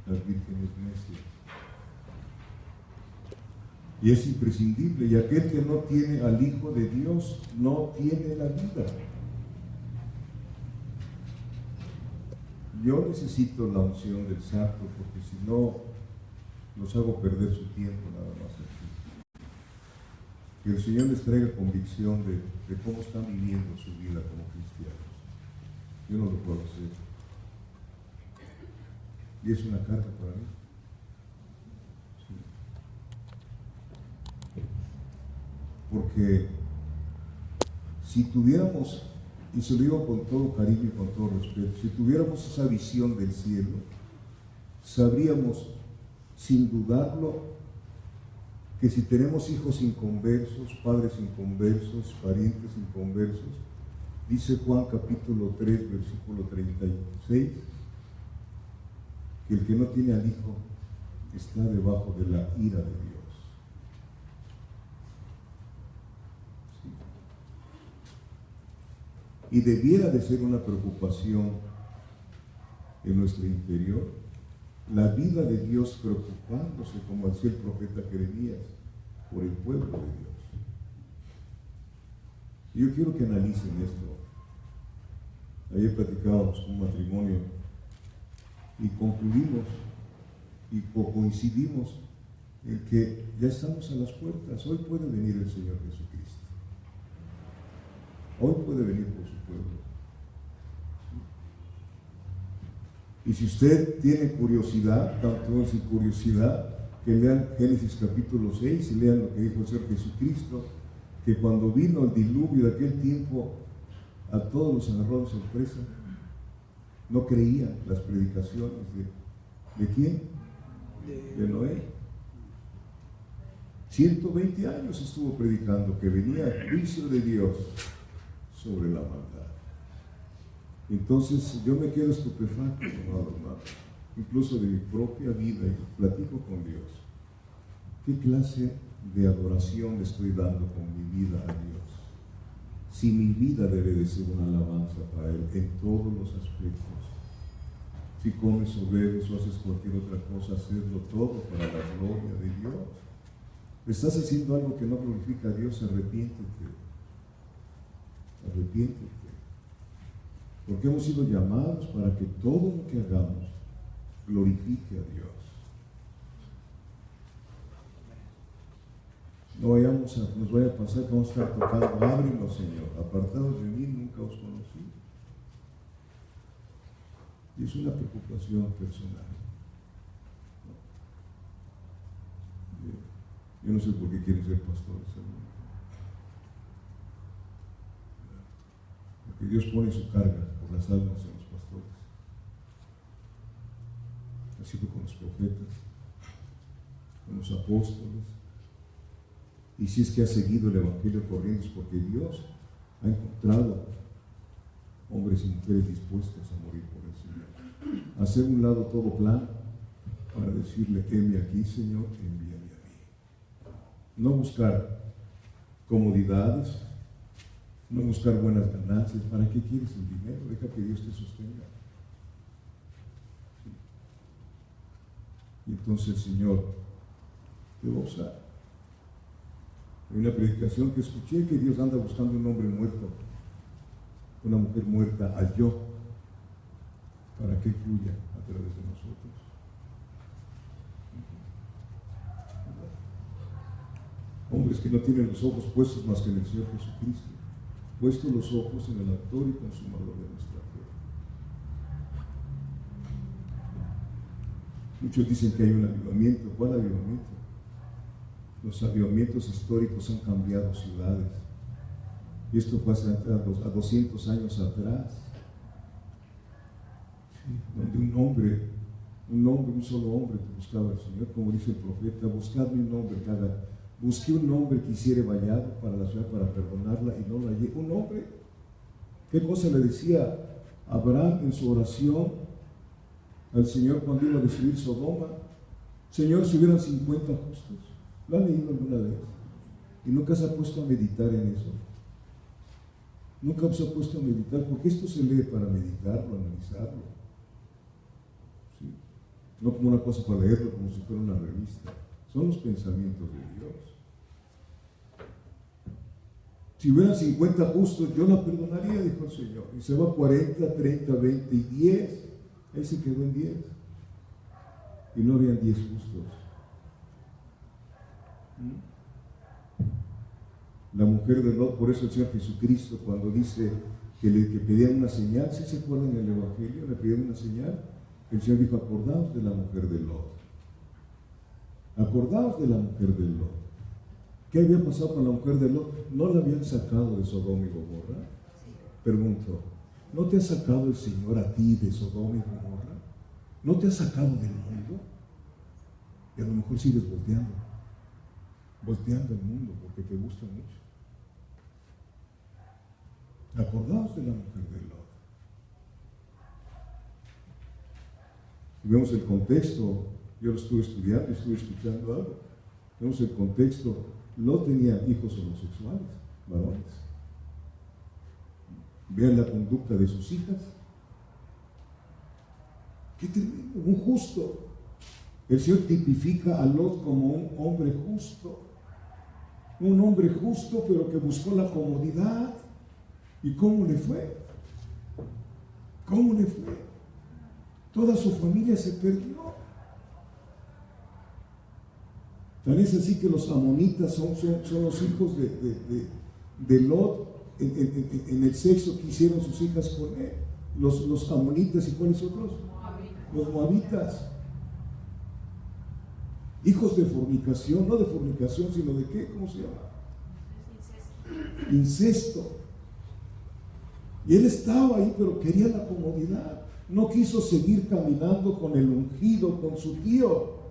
las vírgenes necias. Y es imprescindible, y aquel que no tiene al Hijo de Dios no tiene la vida. Yo necesito la unción del Santo, porque si no, los hago perder su tiempo nada más aquí. Que el Señor les traiga convicción de cómo están viviendo su vida como cristianos. Yo no lo puedo hacer. Y es una carga para mí. Sí. Porque si tuviéramos, y se lo digo con todo cariño y con todo respeto, si tuviéramos esa visión del cielo, sabríamos, sin dudarlo, que si tenemos hijos inconversos, padres inconversos, parientes inconversos, dice Juan capítulo 3, versículo 36, que el que no tiene al Hijo está debajo de la ira de Dios. Y debiera de ser una preocupación en nuestro interior, la vida de Dios preocupándose, como decía el profeta Jeremías, por el pueblo de Dios. Yo quiero que analicen esto. Ayer platicábamos con un matrimonio y concluimos y coincidimos en que ya estamos a las puertas. Hoy puede venir el Señor Jesucristo. Hoy puede venir por su pueblo. Y si usted tiene curiosidad, tanto sin curiosidad, que lean Génesis capítulo 6 y lean lo que dijo el Señor Jesucristo, que cuando vino el diluvio de aquel tiempo, a todos los agarró de sorpresa. No creían las predicaciones ¿de quién? De Noé. 120 años estuvo predicando que venía el juicio de Dios sobre la maldad. Entonces yo me quedo estupefacto, amado hermano, incluso de mi propia vida, y platico con Dios. ¿Qué clase de adoración le estoy dando con mi vida a Dios? Si mi vida debe de ser una alabanza para Él en todos los aspectos. Si comes o bebes o haces cualquier otra cosa, hacedlo todo para la gloria de Dios. ¿Estás haciendo algo que no glorifica a Dios? Arrepiéntete. Arrepiéntete. Porque hemos sido llamados para que todo lo que hagamos glorifique a Dios. No nos vaya a pasar que vamos a estar tocando, ábrenos, Señor, apartados de mí, nunca os conocí. Y es una preocupación personal. Yo no sé por qué quieren ser pastores, hermano. Porque Dios pone su carga por las almas en los pastores. Así fue con los profetas, con los apóstoles. Y si es que ha seguido el Evangelio corriendo, es porque Dios ha encontrado hombres y mujeres dispuestos a morir por el Señor. Hacer un lado todo plan para decirle: heme aquí, Señor, envíame a mí. No buscar comodidades, no buscar buenas ganancias. ¿Para qué quieres el dinero? Deja que Dios te sostenga. ¿Sí? Y entonces el Señor te va a usar. Hay una predicación que escuché que Dios anda buscando un hombre muerto, una mujer muerta al yo, para que fluya a través de nosotros. Hombres que no tienen los ojos puestos más que en el Señor Jesucristo, puestos los ojos en el autor y consumador de nuestra fe. Muchos dicen que hay un avivamiento. ¿Cuál avivamiento? Los avivamientos históricos han cambiado ciudades. Y esto fue hace a 200 años atrás. Sí, donde un solo hombre que buscaba al Señor, como dice el profeta: buscadme un hombre que haga. Busqué un hombre que hiciera vallado para la ciudad para perdonarla y no la hallé. Un hombre. ¿Qué cosa le decía Abraham en su oración al Señor cuando iba a destruir Sodoma? Señor, si hubieran 50 justos. ¿Lo han leído alguna vez? ¿Y nunca se ha puesto a meditar en eso? Nunca se ha puesto a meditar, porque esto se lee para meditarlo, analizarlo. ¿Sí? no como una cosa para leerlo como si fuera una revista. Son los pensamientos de Dios. Si hubieran 50 justos, yo la perdonaría, dijo el Señor. Y se va 40, 30, 20 y 10. Él se quedó en 10. Y no habían 10 justos. La mujer de Lot, por eso el Señor Jesucristo, cuando dice que pedían una señal, ¿sí se acuerdan en el Evangelio? Le pidieron una señal. El Señor dijo: acordaos de la mujer de Lot. Acordaos de la mujer de Lot. ¿Qué había pasado con la mujer de Lot? ¿No la habían sacado de Sodoma y Gomorra? Pregunto, ¿no te ha sacado el Señor a ti de Sodoma y Gomorra? ¿No te ha sacado del mundo? Y a lo mejor sigues volteando el mundo porque te gusta mucho. Acordaos de la mujer de Lot. Si vemos el contexto, yo lo estuve estudiando, estuve escuchando algo. Vemos el contexto. Lot tenía hijos homosexuales, varones. Vean la conducta de sus hijas. ¡Qué tremendo! Un justo. El Señor tipifica a Lot como un hombre justo. Un hombre justo, pero que buscó la comodidad. ¿Y cómo le fue? ¿Cómo le fue? Toda su familia se perdió. Tan es así que los amonitas son los hijos de Lot en el sexo que hicieron sus hijas con él. Los amonitas, ¿y cuáles otros? Los moabitas. Hijos de fornicación, no de fornicación, sino de ¿qué? ¿Cómo se llama? Incesto. Y él estaba ahí, pero quería la comodidad. No quiso seguir caminando con el ungido, con su tío.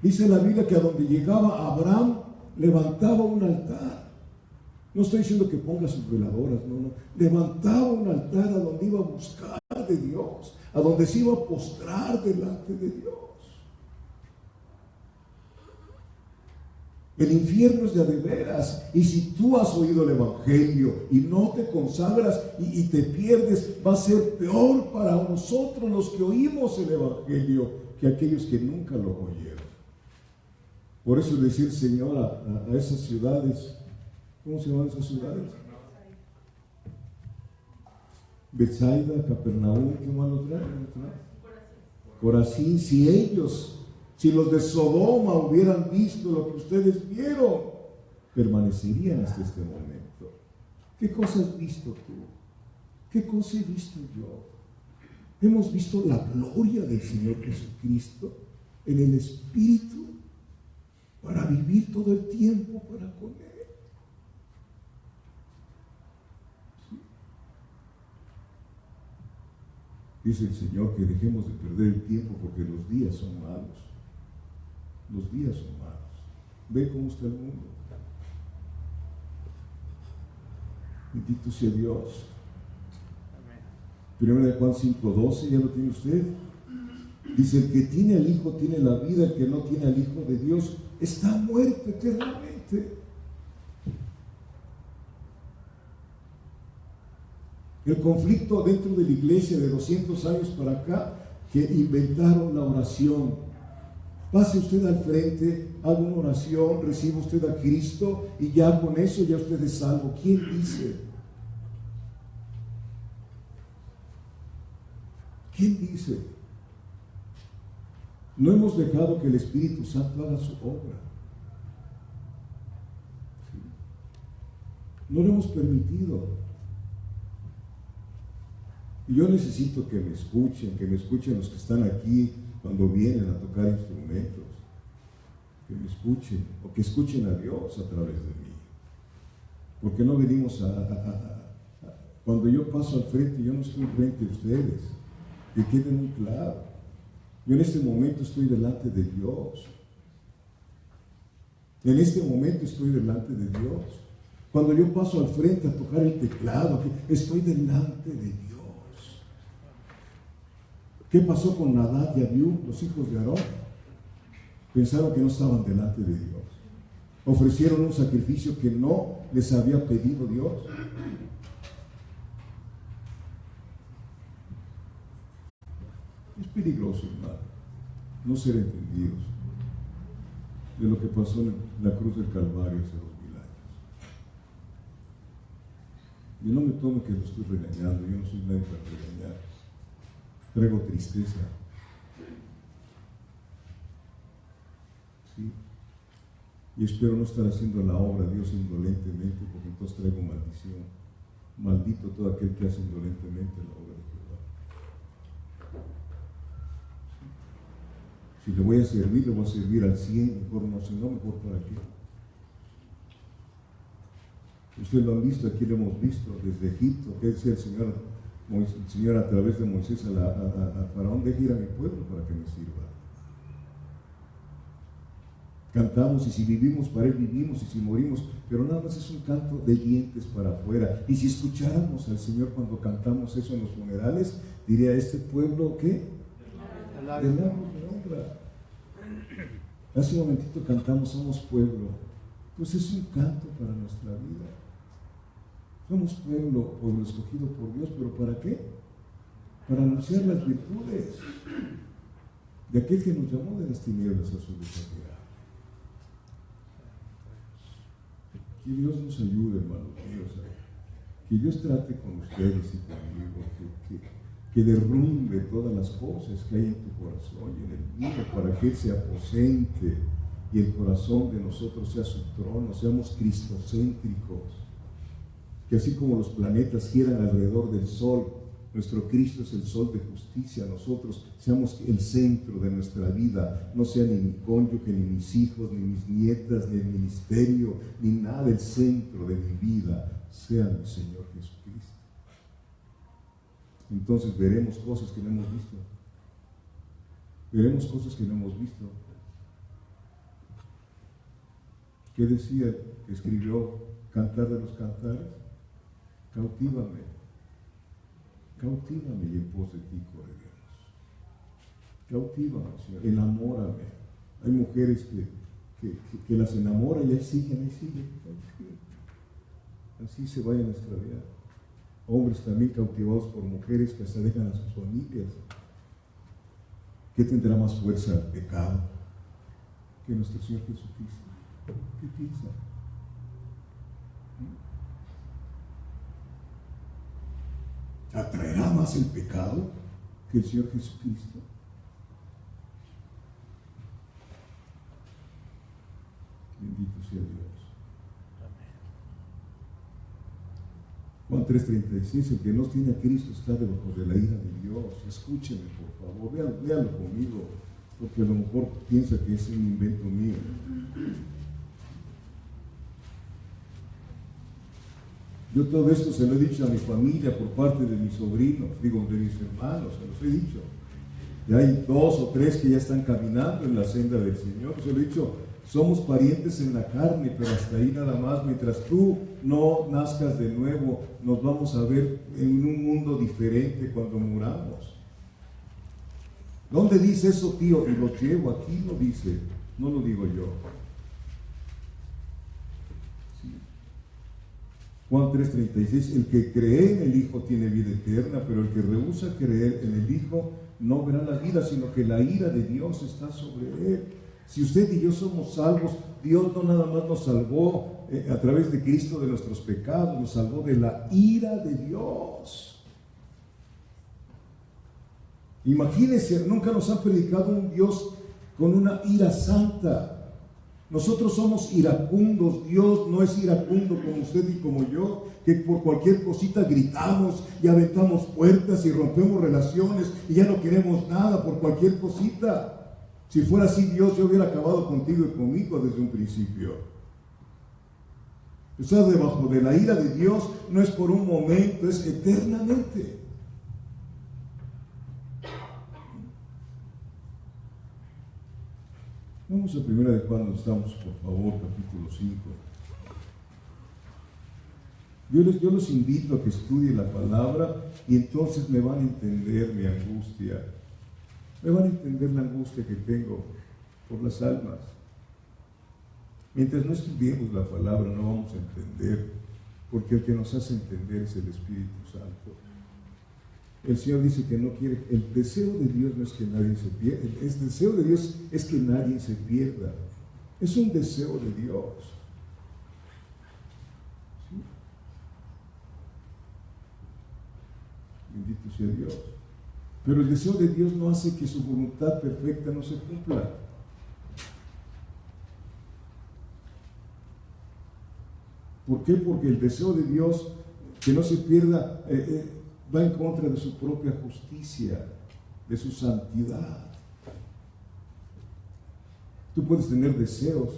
Dice la Biblia que a donde llegaba Abraham, levantaba un altar. No estoy diciendo que ponga sus veladoras, no. Levantaba un altar a donde iba a buscar de Dios, a donde se iba a postrar delante de Dios. El infierno es de veras, y si tú has oído el Evangelio y no te consagras y te pierdes, va a ser peor para nosotros los que oímos el Evangelio que aquellos que nunca lo oyeron. Por eso le decía el Señor a esas ciudades, ¿cómo se llaman esas ciudades? Betsaida, Capernaum, ¿qué más los traen? Corazín. Si los de Sodoma hubieran visto lo que ustedes vieron, permanecerían hasta este momento. ¿Qué cosa has visto tú? ¿Qué cosa he visto yo? Hemos visto la gloria del Señor Jesucristo en el Espíritu para vivir todo el tiempo para con Él. ¿Sí? Dice el Señor que dejemos de perder el tiempo porque los días son malos. Los días son malos. Ve cómo está el mundo. Bendito sea Dios. Primera de Juan 5:12, ¿ya lo tiene usted? Dice: el que tiene al Hijo tiene la vida, el que no tiene al Hijo de Dios está muerto eternamente. El conflicto dentro de la iglesia de 200 años para acá, que inventaron la oración. Pase usted al frente, haga una oración, reciba usted a Cristo y ya con eso ya usted es salvo. ¿Quién dice? ¿Quién dice? No hemos dejado que el Espíritu Santo haga su obra. ¿Sí? No lo hemos permitido. Y yo necesito que me escuchen los que están aquí cuando vienen a tocar instrumentos, que me escuchen, o que escuchen a Dios a través de mí. Porque no venimos cuando yo paso al frente, yo no estoy frente a ustedes, que quede muy claro. Yo en este momento estoy delante de Dios. En este momento estoy delante de Dios. Cuando yo paso al frente a tocar el teclado, estoy delante de Dios. ¿Qué pasó con Nadab y Abiú, los hijos de Aarón? Pensaron que no estaban delante de Dios. Ofrecieron un sacrificio que no les había pedido Dios. Es peligroso, hermano, no ser entendidos de lo que pasó en la cruz del Calvario hace 2000 años. Y no me tome que lo estoy regañando, yo no soy nadie para regañar. Traigo tristeza. ¿Sí? Y espero no estar haciendo la obra de Dios indolentemente, porque entonces traigo maldición. Maldito todo aquel que hace indolentemente la obra de Jehová. Si le voy a servir al 100, mejor no, si no, mejor para qué. Ustedes lo han visto, aquí lo hemos visto, desde Egipto, que decía el Señor a través de Moisés a Faraón: deje ir a mi pueblo para que me sirva. Cantamos, y si vivimos para Él vivimos, y si morimos, pero nada más es un canto de dientes para afuera. Y si escucháramos al Señor cuando cantamos eso en los funerales, diría: este pueblo, ¿qué? De labios me honra. Hace un momentito cantamos: somos pueblo. Pues es un canto para nuestra vida. Somos pueblo escogido por Dios, pero ¿para qué? Para anunciar las virtudes de aquel que nos llamó de las tinieblas a su luz admirable. Que Dios nos ayude, hermanos míos, que Dios trate con ustedes y conmigo, que derrumbe todas las cosas que hay en tu corazón y en el mío, para que Él se aposente y el corazón de nosotros sea su trono, seamos cristocéntricos, que así como los planetas giran alrededor del sol, nuestro Cristo es el sol de justicia, nosotros seamos el centro de nuestra vida, no sea ni mi cónyuge, ni mis hijos, ni mis nietas, ni el ministerio, ni nada. El centro de mi vida sea mi Señor Jesucristo. Entonces veremos cosas que no hemos visto. Veremos cosas que no hemos visto. ¿Qué decía que escribió Cantar de los Cantares? Cautívame y en pos de ti correremos. Cautívame, Señor, enamórame. Hay mujeres que las enamoran y ahí siguen. Así se vaya nuestra vida. Hombres también cautivados por mujeres que hasta dejan a sus familias. ¿Qué tendrá más fuerza el pecado que nuestro Señor Jesucristo? ¿Qué piensa? ¿Atraerá más el pecado que el Señor Jesucristo? Bendito sea Dios. Juan 3:36: el que no tiene a Cristo está debajo de la ira de Dios. Escúcheme, por favor, léalo conmigo, porque a lo mejor piensa que es un invento mío. Yo todo esto se lo he dicho a mi familia por parte de mis sobrinos, de mis hermanos, se los he dicho. Y hay 2 o 3 que ya están caminando en la senda del Señor. Se lo he dicho: somos parientes en la carne, pero hasta ahí nada más. Mientras tú no nazcas de nuevo, nos vamos a ver en un mundo diferente cuando muramos. ¿Dónde dice eso, tío? Y lo llevo, aquí lo dice, no lo digo yo. Sí. Juan 3:36: el que cree en el Hijo tiene vida eterna, pero el que rehúsa creer en el Hijo no verá la vida, sino que la ira de Dios está sobre él. Si usted y yo somos salvos, Dios no nada más nos salvó a través de Cristo de nuestros pecados, nos salvó de la ira de Dios. Imagínense, nunca nos han predicado un Dios con una ira santa. Nosotros somos iracundos. Dios no es iracundo como usted y como yo, que por cualquier cosita gritamos y aventamos puertas y rompemos relaciones y ya no queremos nada por cualquier cosita. Si fuera así Dios, yo hubiera acabado contigo y conmigo desde un principio. Estar debajo de la ira de Dios no es por un momento, es eternamente. Vamos a 1 de Juan, donde estamos, por favor, capítulo 5. Yo los invito a que estudien la palabra y entonces me van a entender mi angustia. Me van a entender la angustia que tengo por las almas. Mientras no estudiemos la palabra no vamos a entender, porque el que nos hace entender es el Espíritu Santo. el Señor dice que no quiere, el deseo de Dios no es que nadie se pierda, el deseo de Dios es que nadie se pierda. Es un deseo de Dios. ¿Sí? Bendito sea Dios. Pero el deseo de Dios no hace que su voluntad perfecta no se cumpla. ¿Por qué? Porque el deseo de Dios que no se pierda va en contra de su propia justicia, de su santidad. Tú puedes tener deseos,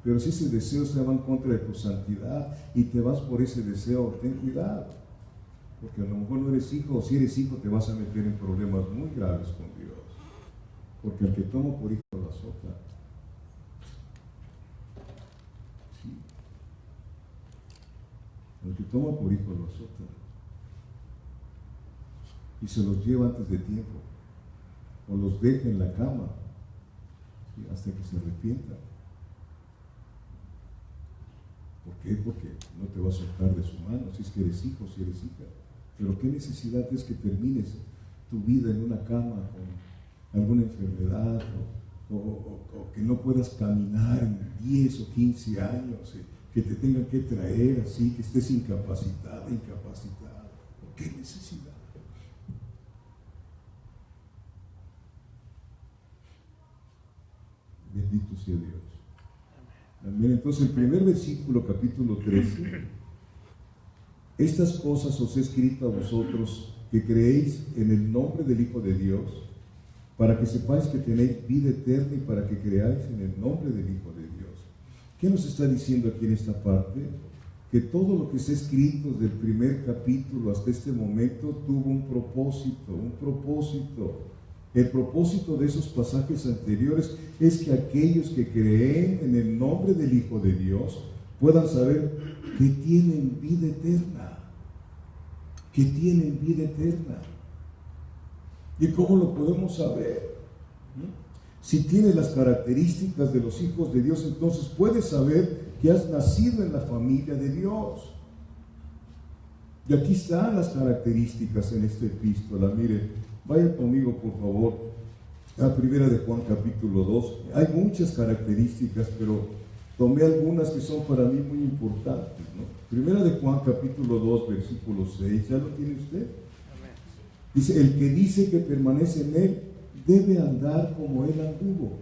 pero si ese deseo se va en contra de tu santidad y te vas por ese deseo, ten cuidado, porque a lo mejor no eres hijo, o si eres hijo te vas a meter en problemas muy graves con Dios, porque el que toma por hijo lo azota. Sí. El que toma por hijo lo azota y se los lleva antes de tiempo, o los deja en la cama, ¿sí? Hasta que se arrepientan. ¿Por qué? Porque no te va a soltar de su mano, si es que eres hijo, si eres hija. Pero qué necesidad es que termines tu vida en una cama con alguna enfermedad o que no puedas caminar en 10 o 15 años, que te tengan que traer así, que estés incapacitado. ¿Qué necesidad? Bendito sea Dios. Amén. Entonces, el primer versículo, capítulo 13. Estas cosas os he escrito a vosotros que creéis en el nombre del Hijo de Dios, para que sepáis que tenéis vida eterna y para que creáis en el nombre del Hijo de Dios. ¿Qué nos está diciendo aquí en esta parte? Que todo lo que está escrito desde el primer capítulo hasta este momento tuvo un propósito. El propósito de esos pasajes anteriores es que aquellos que creen en el nombre del Hijo de Dios puedan saber que tienen vida eterna. ¿Y cómo lo podemos saber? Si tienes las características de los hijos de Dios, entonces puedes saber que has nacido en la familia de Dios. Y aquí están las características en esta epístola. Mire, vaya conmigo por favor a Primera de Juan capítulo 2. Hay muchas características, pero tomé algunas que son para mí muy importantes, ¿no? Primera de Juan capítulo 2 versículo 6, ¿ya lo tiene usted? Amén. Dice, el que dice que permanece en él debe andar como él anduvo.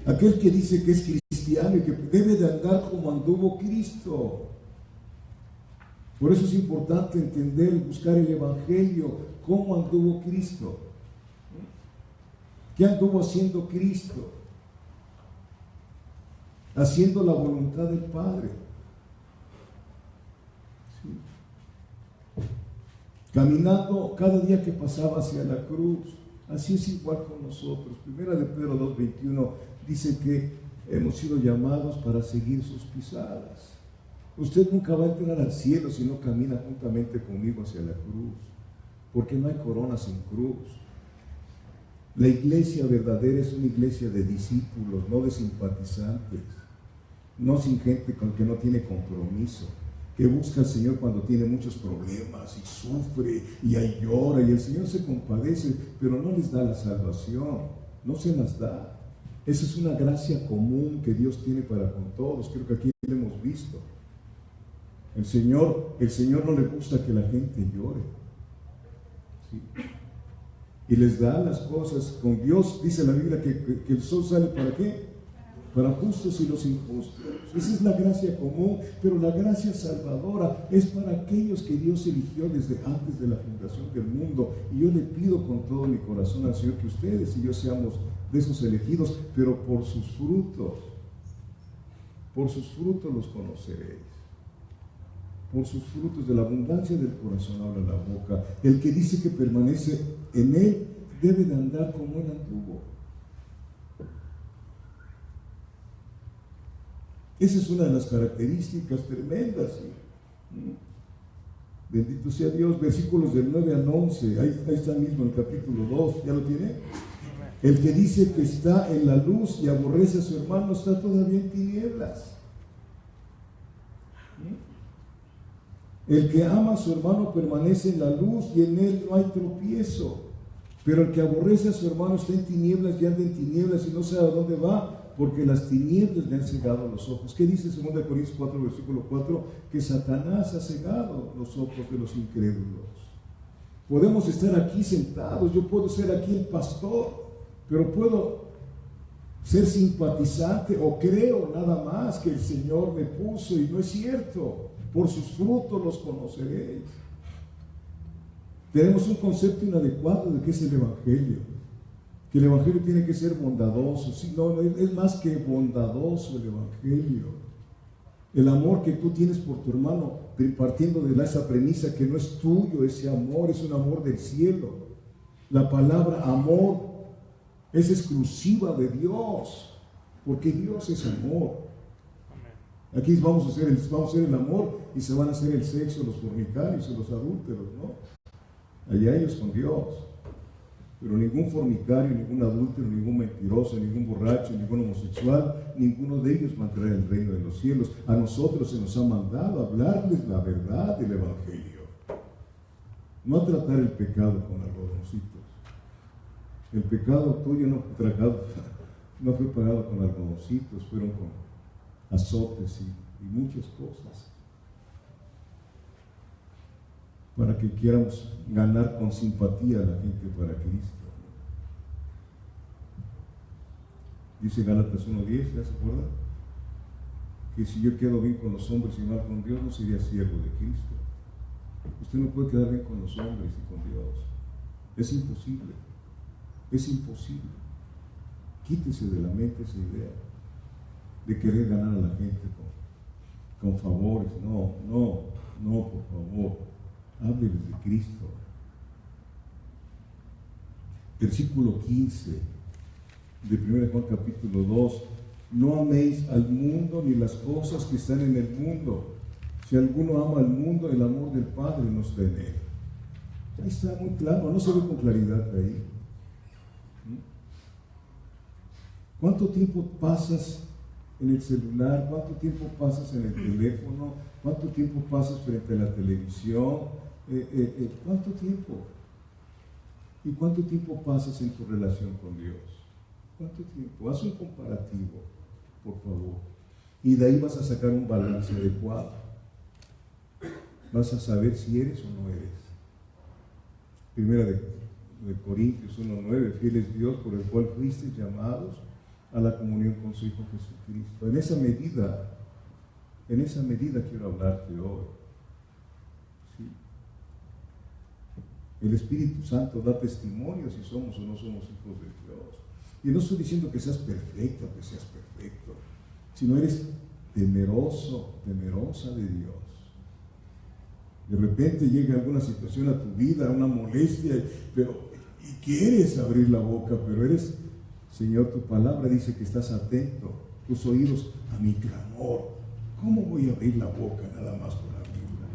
Aquel que dice que es cristiano y que debe de andar como anduvo Cristo. Por eso es importante entender y buscar el Evangelio, cómo anduvo Cristo. ¿Qué anduvo haciendo Cristo? Haciendo la voluntad del Padre. Sí. Caminando cada día que pasaba hacia la cruz. Así es igual con nosotros. Primera de Pedro 2:21 dice que hemos sido llamados para seguir sus pisadas. Usted nunca va a entrar al cielo si no camina juntamente conmigo hacia la cruz, porque no hay corona sin cruz. La iglesia verdadera es una iglesia de discípulos, no de simpatizantes, no sin gente con que no tiene compromiso, que busca al Señor cuando tiene muchos problemas y sufre y ahí llora y el Señor se compadece, pero no les da la salvación, no se las da. Esa es una gracia común que Dios tiene para con todos. Creo que aquí lo hemos visto. El Señor no le gusta que la gente llore, ¿sí? Y les da las cosas. Con Dios dice la Biblia que el sol sale ¿para qué? Para justos y los injustos. Esa es la gracia común, pero la gracia salvadora es para aquellos que Dios eligió desde antes de la fundación del mundo. Y yo le pido con todo mi corazón al Señor que ustedes y yo seamos de esos elegidos, pero por sus frutos los conoceréis. Por sus frutos, de la abundancia del corazón habla la boca. El que dice que permanece en él debe de andar como él anduvo. Esa es una de las características tremendas. Bendito sea Dios. Versículos del 9 al 11. Ahí está mismo el capítulo 2. ¿Ya lo tiene? El que dice que está en la luz y aborrece a su hermano está todavía en tinieblas. El que ama a su hermano permanece en la luz y en él no hay tropiezo. Pero el que aborrece a su hermano está en tinieblas y anda en tinieblas y no sabe a dónde va, porque las tinieblas le han cegado los ojos. ¿Qué dice 2 Corintios 4, versículo 4? Que Satanás ha cegado los ojos de los incrédulos. Podemos estar aquí sentados, yo puedo ser aquí el pastor, pero puedo ser simpatizante o creo nada más que el Señor me puso, y no es cierto. Por sus frutos los conoceréis. Tenemos un concepto inadecuado de qué es el Evangelio, que el Evangelio tiene que ser bondadoso. Sí, no, es más que bondadoso el Evangelio. El amor que tú tienes por tu hermano, partiendo de esa premisa que no es tuyo, ese amor es un amor del cielo. La palabra amor es exclusiva de Dios, porque Dios es amor. Aquí vamos a hacer el amor y se van a hacer el sexo los fornicarios y los adúlteros, ¿no? Allá ellos con Dios. Pero ningún fornicario, ningún adúltero, ningún mentiroso, ningún borracho, ningún homosexual, ninguno de ellos va a entrar en el reino de los cielos. A nosotros se nos ha mandado hablarles la verdad del Evangelio. No a tratar el pecado con algodoncitos. El pecado tuyo no fue pagado con algodoncitos, fueron con azotes y muchas cosas, para que quieramos ganar con simpatía a la gente para Cristo. Dice Gálatas 1:10, ¿ya se acuerdan? Que si yo quedo bien con los hombres y mal con Dios, no sería siervo de Cristo. Usted no puede quedar bien con los hombres y con Dios. Es imposible. Es imposible. Quítese de la mente esa idea de querer ganar a la gente con favores. No, por favor. Hábleles de Cristo. Versículo 15 de 1 Juan capítulo 2. No améis al mundo ni las cosas que están en el mundo. Si alguno ama al mundo, el amor del Padre no está en él. Ahí está muy claro, no se ve con claridad ahí. ¿Cuánto tiempo pasas en el celular? ¿Cuánto tiempo pasas en el teléfono? ¿Cuánto tiempo pasas frente a la televisión? ¿Cuánto tiempo? ¿Y cuánto tiempo pasas en tu relación con Dios? ¿Cuánto tiempo? Haz un comparativo, por favor. Y de ahí vas a sacar un balance adecuado. Vas a saber si eres o no eres. Primera de Corintios 1:9, fiel es Dios por el cual fuisteis llamados a la comunión con su Hijo Jesucristo. En esa medida quiero hablarte hoy. ¿Sí? El Espíritu Santo da testimonio si somos o no somos hijos de Dios. Y no estoy diciendo que seas perfecto, que seas perfecto, sino eres temeroso, temerosa de Dios. De repente llega alguna situación a tu vida, una molestia, y quieres abrir la boca, pero eres, Señor, tu palabra dice que estás atento, tus oídos a mi clamor. ¿Cómo voy a abrir la boca nada más por abrirla?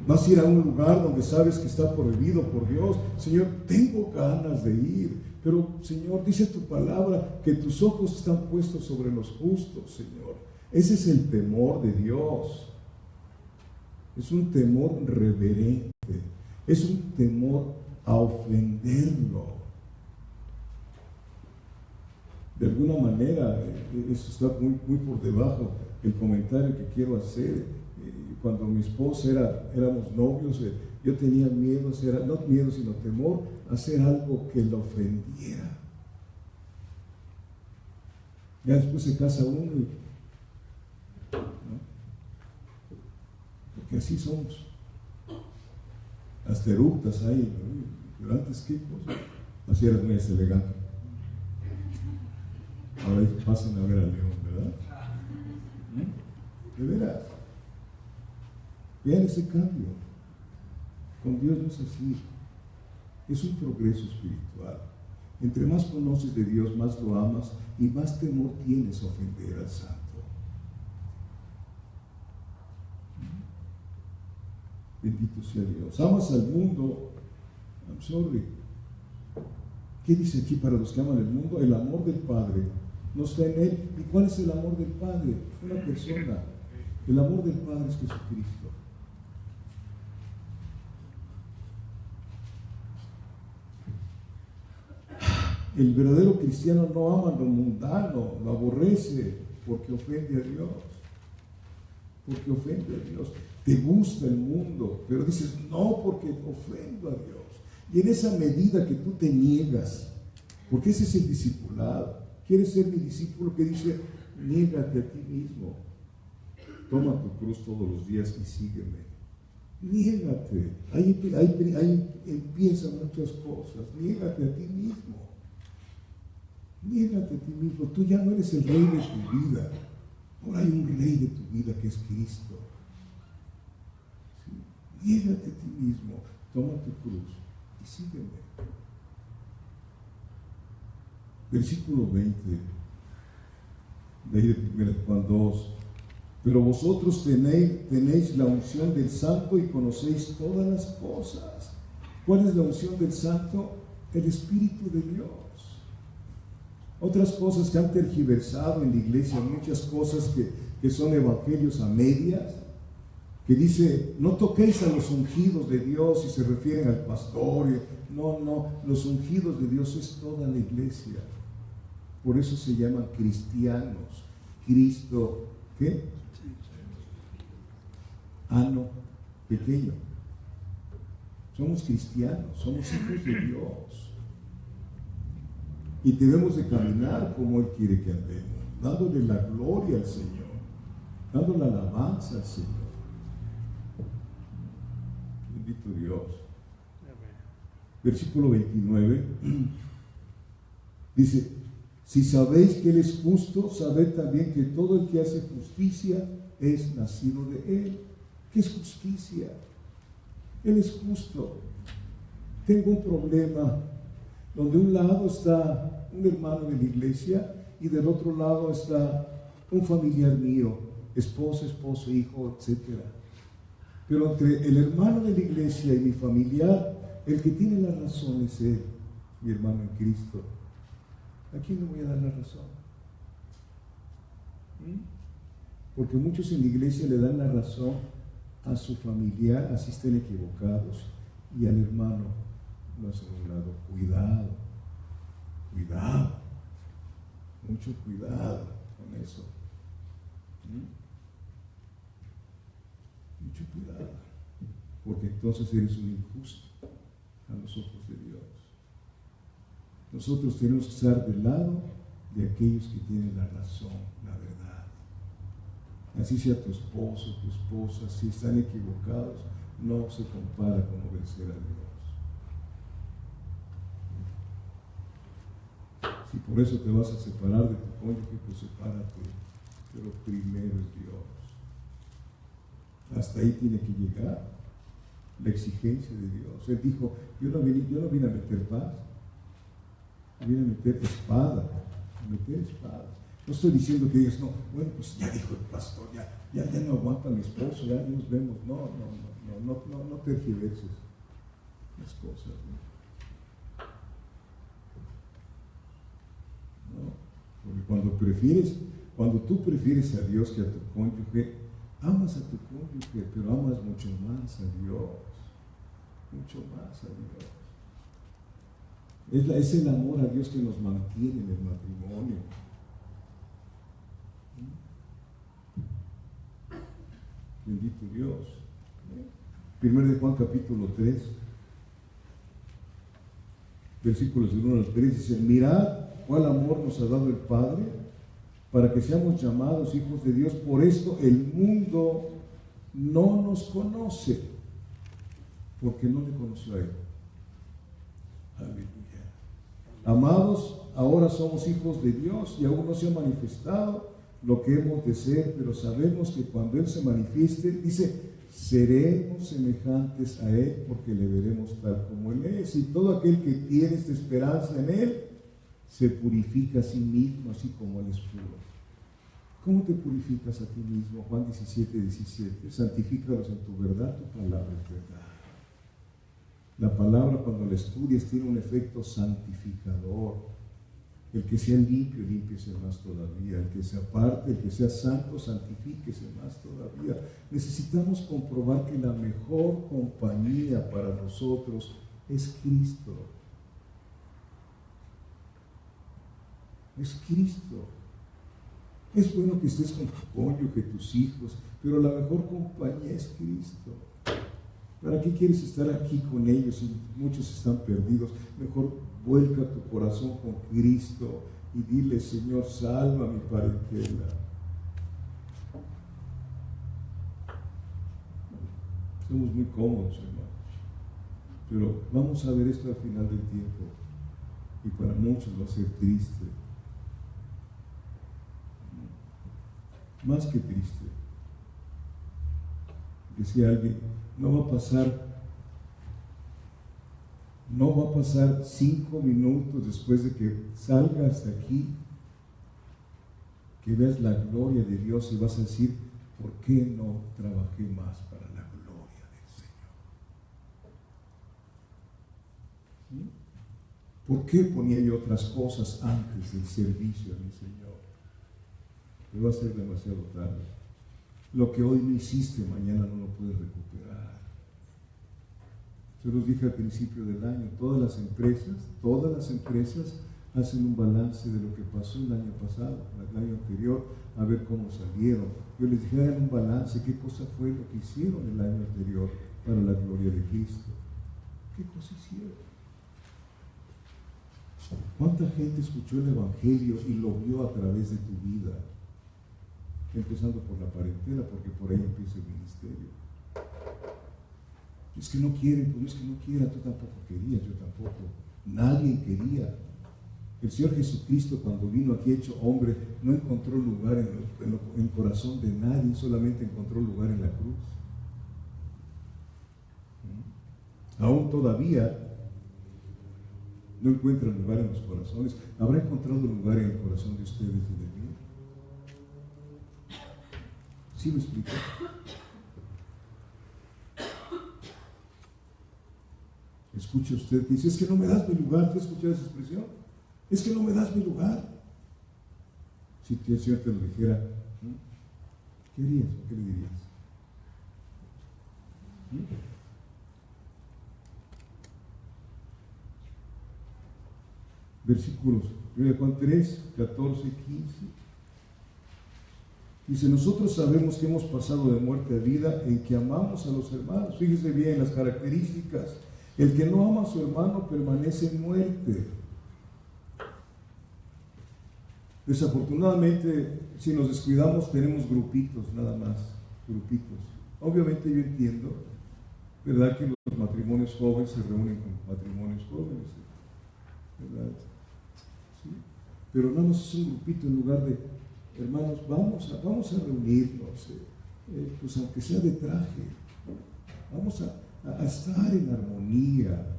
Vas a ir a un lugar donde sabes que está prohibido por Dios. Señor, tengo ganas de ir, pero Señor, dice tu palabra que tus ojos están puestos sobre los justos, Señor. Ese es el temor de Dios. Es un temor reverente, es un temor a ofenderlo. De alguna manera, eso está muy por debajo el comentario que quiero hacer. Cuando mi esposa éramos novios, yo tenía miedo, no miedo, sino temor a hacer algo que la ofendiera. Ya después se casa uno y que así somos. Hasta eructas ahí, ¿no? Pero antes, ¿qué cosa? Así eras muy elegante. Ahora pasen a ver al león, ¿verdad? De veras. Vean ese cambio. Con Dios no es así. Es un progreso espiritual. Entre más conoces de Dios, más lo amas y más temor tienes a ofender al santo. Bendito sea Dios. Amas al mundo. I'm sorry. ¿Qué dice aquí para los que aman el mundo? El amor del Padre no está en él. ¿Y cuál es el amor del Padre? Una persona. El amor del Padre es Jesucristo. El verdadero cristiano no ama lo mundano, lo aborrece porque ofende a Dios. Porque ofende a Dios. Te gusta el mundo, pero dices, no, porque ofendo a Dios. Y en esa medida que tú te niegas, porque ese es el discipulado. ¿Quieres ser mi discípulo? Que dice, niégate a ti mismo. Toma tu cruz todos los días y sígueme. Niégate. Ahí empiezan muchas cosas. Niégate a ti mismo. Niégate a ti mismo. Tú ya no eres el rey de tu vida. Ahora hay un rey de tu vida que es Cristo. ¿Sí? Niégate a ti mismo. Toma tu cruz y sígueme. Versículo 20 de 1 Juan 2. Pero vosotros tenéis la unción del Santo y conocéis todas las cosas. ¿Cuál es la unción del Santo? El Espíritu de Dios. Otras cosas que han tergiversado en la iglesia, muchas cosas que son evangelios a medias, que dice, no toquéis a los ungidos de Dios y se refieren al pastor. No, los ungidos de Dios es toda la iglesia. Por eso se llaman cristianos. Cristo, ¿qué? Ano pequeño. Somos cristianos, somos hijos de Dios. Y debemos de caminar como Él quiere que andemos, dándole la gloria al Señor, dándole la alabanza al Señor. Bendito Dios. Versículo 29 dice, si sabéis que Él es justo, sabed también que todo el que hace justicia es nacido de Él. ¿Qué es justicia? Él es justo. Tengo un problema donde un lado está un hermano de la iglesia y del otro lado está un familiar mío, esposo, hijo, etc. Pero entre el hermano de la iglesia y mi familiar, el que tiene la razón es él, mi hermano en Cristo. ¿A quién le voy a dar la razón? Porque muchos en la iglesia le dan la razón a su familiar, así estén equivocados, y al hermano lo hacen a un lado. Cuidado, mucho cuidado con eso. Mucho cuidado, porque entonces eres un injusto a los ojos de Dios. Nosotros tenemos que estar del lado de aquellos que tienen la razón, la verdad. Así sea tu esposo, tu esposa, si están equivocados, no se compara con obedecer a Dios. Si por eso te vas a separar de tu cónyuge, pues sepárate, pero primero es Dios. Hasta ahí tiene que llegar la exigencia de Dios. Él dijo, yo no vine a meter paz, vine a meter espada, No estoy diciendo que digas, no, bueno, pues ya dijo el pastor, ya no aguanta a mi esposo, ya nos vemos. No tergiverses las cosas, ¿no? Porque cuando tú prefieres a Dios que a tu cónyuge, amas a tu cónyuge, pero amas mucho más a Dios. Mucho más a Dios. Es el amor a Dios que nos mantiene en el matrimonio. Bendito Dios. 1 Juan capítulo 3, versículos del 1 al 3 dice, mirad cuál amor nos ha dado el Padre para que seamos llamados hijos de Dios. Por esto el mundo no nos conoce, porque no le conoció a Él. Aleluya. Amados, ahora somos hijos de Dios y aún no se ha manifestado lo que hemos de ser, pero sabemos que cuando Él se manifieste, dice, seremos semejantes a Él porque le veremos tal como Él es. Y todo aquel que tiene esta esperanza en Él se purifica a sí mismo, así como Él es puro. ¿Cómo te purificas a ti mismo? Juan 17:17. Santifícalos en tu verdad, tu palabra es verdad. La palabra, cuando la estudias, tiene un efecto santificador. El que sea limpio, límpiese más todavía. El que sea aparte, el que sea santo, santifíquese más todavía. Necesitamos comprobar que la mejor compañía para nosotros es Cristo. es Cristo. Es bueno que estés con tu cónyuge, tus hijos, pero la mejor compañía es Cristo. ¿Para qué quieres estar aquí con ellos si muchos están perdidos? Mejor vuelca tu corazón con Cristo y dile: Señor, salva a mi parentela. Somos muy cómodos, hermanos, pero vamos a ver esto al final del tiempo, y para muchos va a ser triste, más que triste. Decía alguien: no va a pasar 5 minutos después de que salgas de aquí, que veas la gloria de Dios y vas a decir: ¿por qué no trabajé más para la gloria del Señor? ¿Sí? ¿Por qué ponía yo otras cosas antes del servicio a mi Señor? Me va a ser demasiado tarde. Lo que hoy no hiciste, mañana no lo puedes recuperar. Yo los dije al principio del año: todas las empresas hacen un balance de lo que pasó el año pasado, el año anterior, a ver cómo salieron. Yo les dije: hagan un balance, qué cosa fue lo que hicieron el año anterior para la gloria de Cristo. ¿Qué cosa hicieron? ¿Cuánta gente escuchó el Evangelio y lo vio a través de tu vida? Empezando por la parentela, porque por ahí empieza el ministerio. Es que no quieren, pues no es que no quieran, tú tampoco querías, yo tampoco. Nadie quería. El Señor Jesucristo, cuando vino aquí hecho hombre, no encontró lugar en el corazón de nadie, solamente encontró lugar en la cruz. Aún todavía no encuentra lugar en los corazones. ¿Habrá encontrado lugar en el corazón de ustedes y de mí? ¿Sí me explico? Escucha usted que dice: es que no me das mi lugar. ¿Te has escuchado esa expresión? Es que no me das mi lugar. Si el Señor te lo dijera, ¿qué harías o qué le dirías? Versículos 1 Juan 3, 14 y 15. Dice: nosotros sabemos que hemos pasado de muerte a vida en que amamos a los hermanos. Fíjese bien las características. El que no ama a su hermano permanece en muerte. Desafortunadamente, si nos descuidamos, tenemos grupitos, nada más, grupitos. Obviamente yo entiendo, ¿verdad?, que los matrimonios jóvenes se reúnen con matrimonios jóvenes, ¿verdad? ¿Sí? Pero nada más es un grupito, en lugar de: hermanos, vamos a reunirnos, pues aunque sea de traje, vamos a estar en armonía.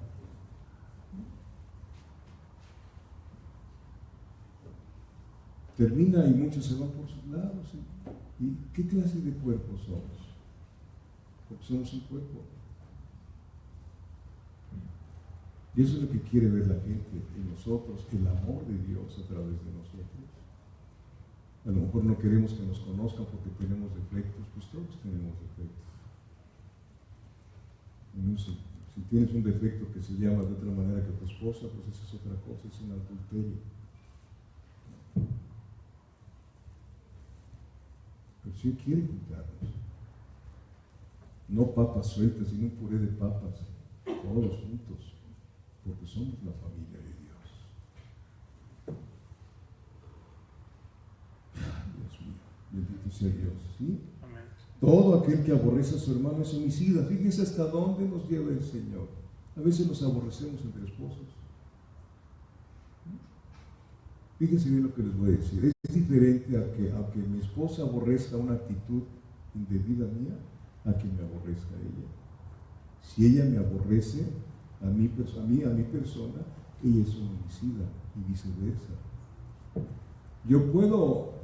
Termina y muchos se van por sus lados. ¿Y qué clase de cuerpo somos? Porque somos un cuerpo. Y eso es lo que quiere ver la gente en nosotros, el amor de Dios a través de nosotros. A lo mejor no queremos que nos conozcan porque tenemos defectos, pues todos tenemos defectos. Si tienes un defecto que se llama de otra manera que tu esposa, pues esa es otra cosa, es un adulterio. Pero si quiere juntarnos, no papas sueltas, sino un puré de papas, todos juntos, porque somos la familia de Dios. Dios mío, bendito sea Dios, ¿sí? Amén. Todo aquel que aborrece a su hermano es homicida. Fíjense hasta dónde nos lleva el Señor. A veces nos aborrecemos entre esposos. Fíjense bien lo que les voy a decir. Es diferente a que mi esposa aborrezca una actitud indebida mía, a que me aborrezca ella. Si ella me aborrece a mi persona, ella es un homicida, y viceversa. Yo puedo,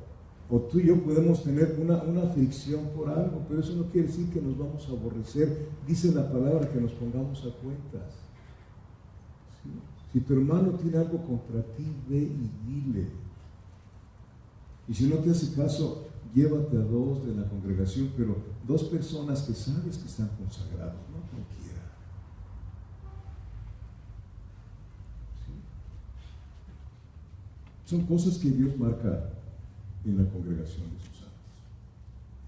o tú y yo podemos tener una fricción por algo, pero eso no quiere decir que nos vamos a aborrecer. Dice la palabra que nos pongamos a cuentas. ¿Sí? Si tu hermano tiene algo contra ti, ve y dile. Y si no te hace caso, llévate a 2 de la congregación, pero 2 personas que sabes que están consagrados, no cualquiera. ¿Sí? Son cosas que Dios marca en la congregación de sus santos.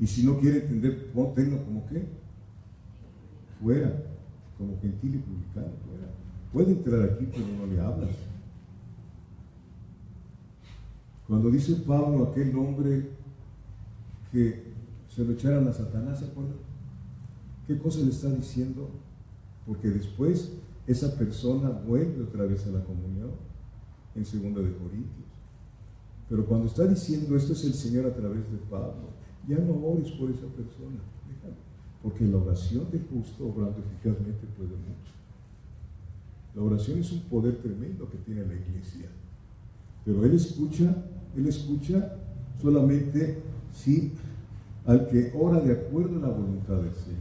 Y si no quiere entender, tenlo como que fuera, como gentil y publicano, fuera. Puede entrar aquí, pero no le hablas. Cuando dice Pablo aquel hombre que se lo echaran a Satanás, ¿se acuerdan? ¿Qué cosa le está diciendo? Porque después esa persona vuelve otra vez a la comunión en 2 de Corintios. Pero cuando está diciendo esto es el Señor a través de Pablo, ya no ores por esa persona, déjalo, porque la oración del justo obrando eficazmente puede mucho. La oración es un poder tremendo que tiene la iglesia, pero Él escucha solamente si al que ora de acuerdo a la voluntad del Señor.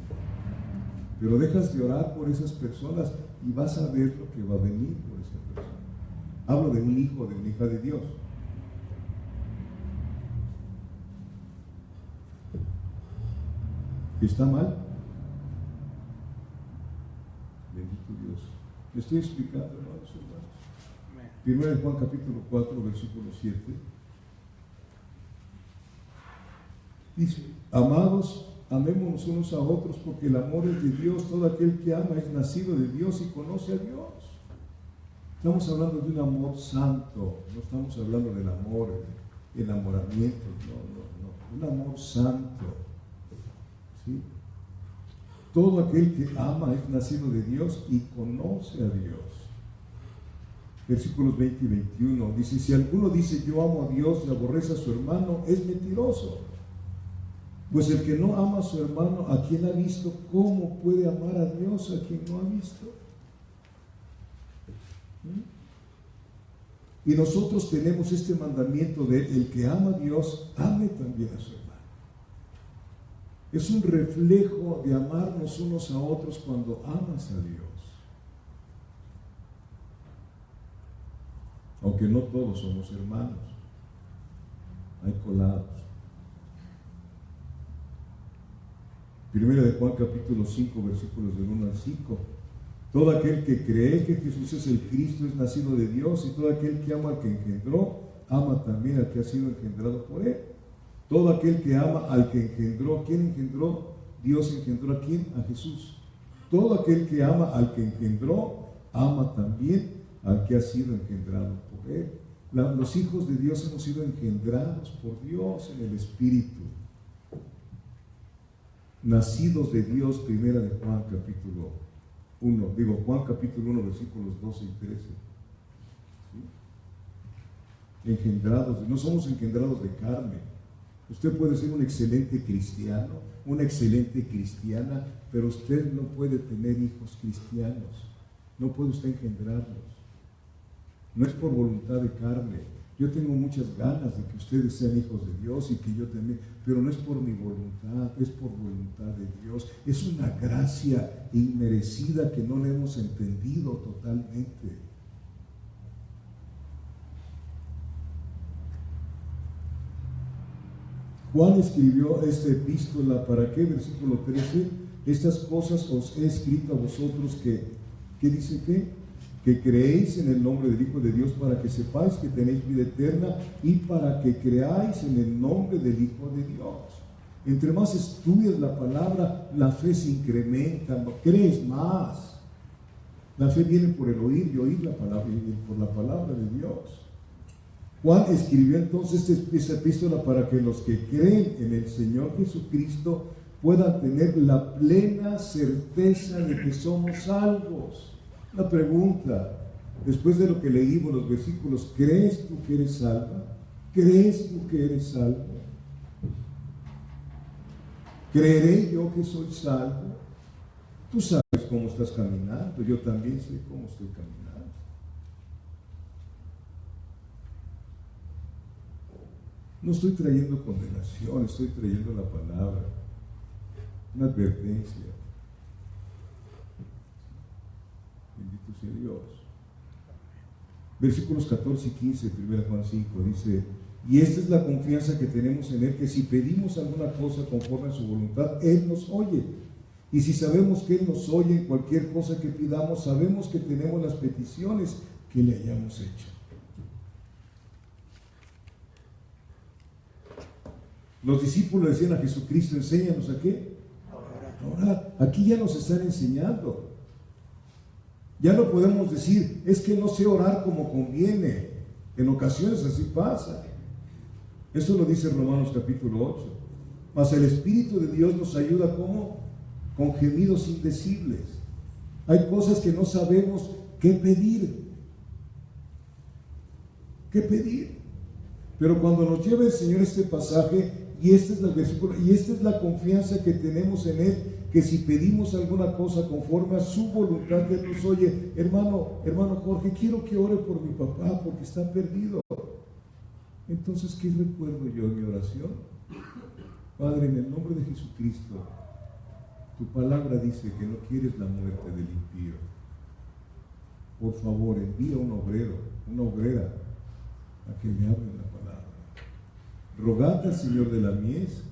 Pero dejas de orar por esas personas y vas a ver lo que va a venir por esa persona. Hablo de un hijo, de una hija de Dios. ¿Está mal? Bendito Dios. ¿Me estoy explicando, hermanos? Primero de Juan capítulo 4, versículo 7. Dice, amados, amémonos unos a otros porque el amor es de Dios. Todo aquel que ama es nacido de Dios y conoce a Dios. Estamos hablando de un amor santo, no estamos hablando del amor, el enamoramiento, no, un amor santo. ¿Sí? Todo aquel que ama es nacido de Dios y conoce a Dios. Versículos 20 y 21 dice, si alguno dice yo amo a Dios y aborrece a su hermano, es mentiroso. Pues el que no ama a su hermano, a quien ha visto, ¿cómo puede amar a Dios a quien no ha visto? Y nosotros tenemos este mandamiento de el que ama a Dios, ame también a su hermano. Es un reflejo de amarnos unos a otros cuando amas a Dios. Aunque no todos somos hermanos, hay colados. Primera de Juan capítulo 5, versículos del 1 al 5. Todo aquel que cree que Jesús es el Cristo es nacido de Dios, y todo aquel que ama al que engendró, ama también al que ha sido engendrado por él. Todo aquel que ama al que engendró, ¿quién engendró? Dios engendró ¿a quién? A Jesús. Todo aquel que ama al que engendró, ama también al que ha sido engendrado por él. Los hijos de Dios hemos sido engendrados por Dios en el Espíritu. Nacidos de Dios, primera de Juan capítulo 1, Juan capítulo 1, versículos 12 y 13. ¿Sí? Engendrados, no somos engendrados de carne. Usted puede ser un excelente cristiano, una excelente cristiana, pero usted no puede tener hijos cristianos. No puede usted engendrarlos. No es por voluntad de carne. Yo tengo muchas ganas de que ustedes sean hijos de Dios y que yo también, pero no es por mi voluntad, es por voluntad de Dios. Es una gracia inmerecida que no le hemos entendido totalmente. Juan escribió esta epístola, ¿para qué? Versículo 13, estas cosas os he escrito a vosotros ¿qué dice qué? Que creéis en el nombre del Hijo de Dios para que sepáis que tenéis vida eterna y para que creáis en el nombre del Hijo de Dios. Entre más estudias la palabra, la fe se incrementa, crees más. La fe viene por el oír y oír la palabra, y por la palabra de Dios. Juan escribió entonces esta epístola para que los que creen en el Señor Jesucristo puedan tener la plena certeza de que somos salvos. Una pregunta, después de lo que leímos los versículos, ¿crees tú que eres salva? ¿Crees tú que eres salvo? ¿Creeré yo que soy salvo? Tú sabes cómo estás caminando, yo también sé cómo estoy caminando. No estoy trayendo condenación, estoy trayendo la palabra, una advertencia. Bendito sea Dios. Versículos 14 y 15, 1 Juan 5, dice, y esta es la confianza que tenemos en Él, que si pedimos alguna cosa conforme a su voluntad, Él nos oye. Y si sabemos que Él nos oye en cualquier cosa que pidamos, sabemos que tenemos las peticiones que le hayamos hecho. Los discípulos decían a Jesucristo, enséñanos a qué. A orar. Aquí ya nos están enseñando. Ya no podemos decir, es que no sé orar como conviene. En ocasiones así pasa. Eso lo dice Romanos capítulo 8. Mas el Espíritu de Dios nos ayuda como con gemidos indecibles. Hay cosas que no sabemos qué pedir. ¿Qué pedir? Pero cuando nos lleva el Señor este pasaje, y este es el versículo, y esta es la confianza que tenemos en Él, que si pedimos alguna cosa conforme a su voluntad, Él nos oye. Hermano Jorge, quiero que ore por mi papá porque está perdido. Entonces, ¿qué recuerdo yo en mi oración? Padre, en el nombre de Jesucristo, tu palabra dice que no quieres la muerte del impío. Por favor, envía un obrero, una obrera, a que me hable la palabra. Rogad al Señor de la mies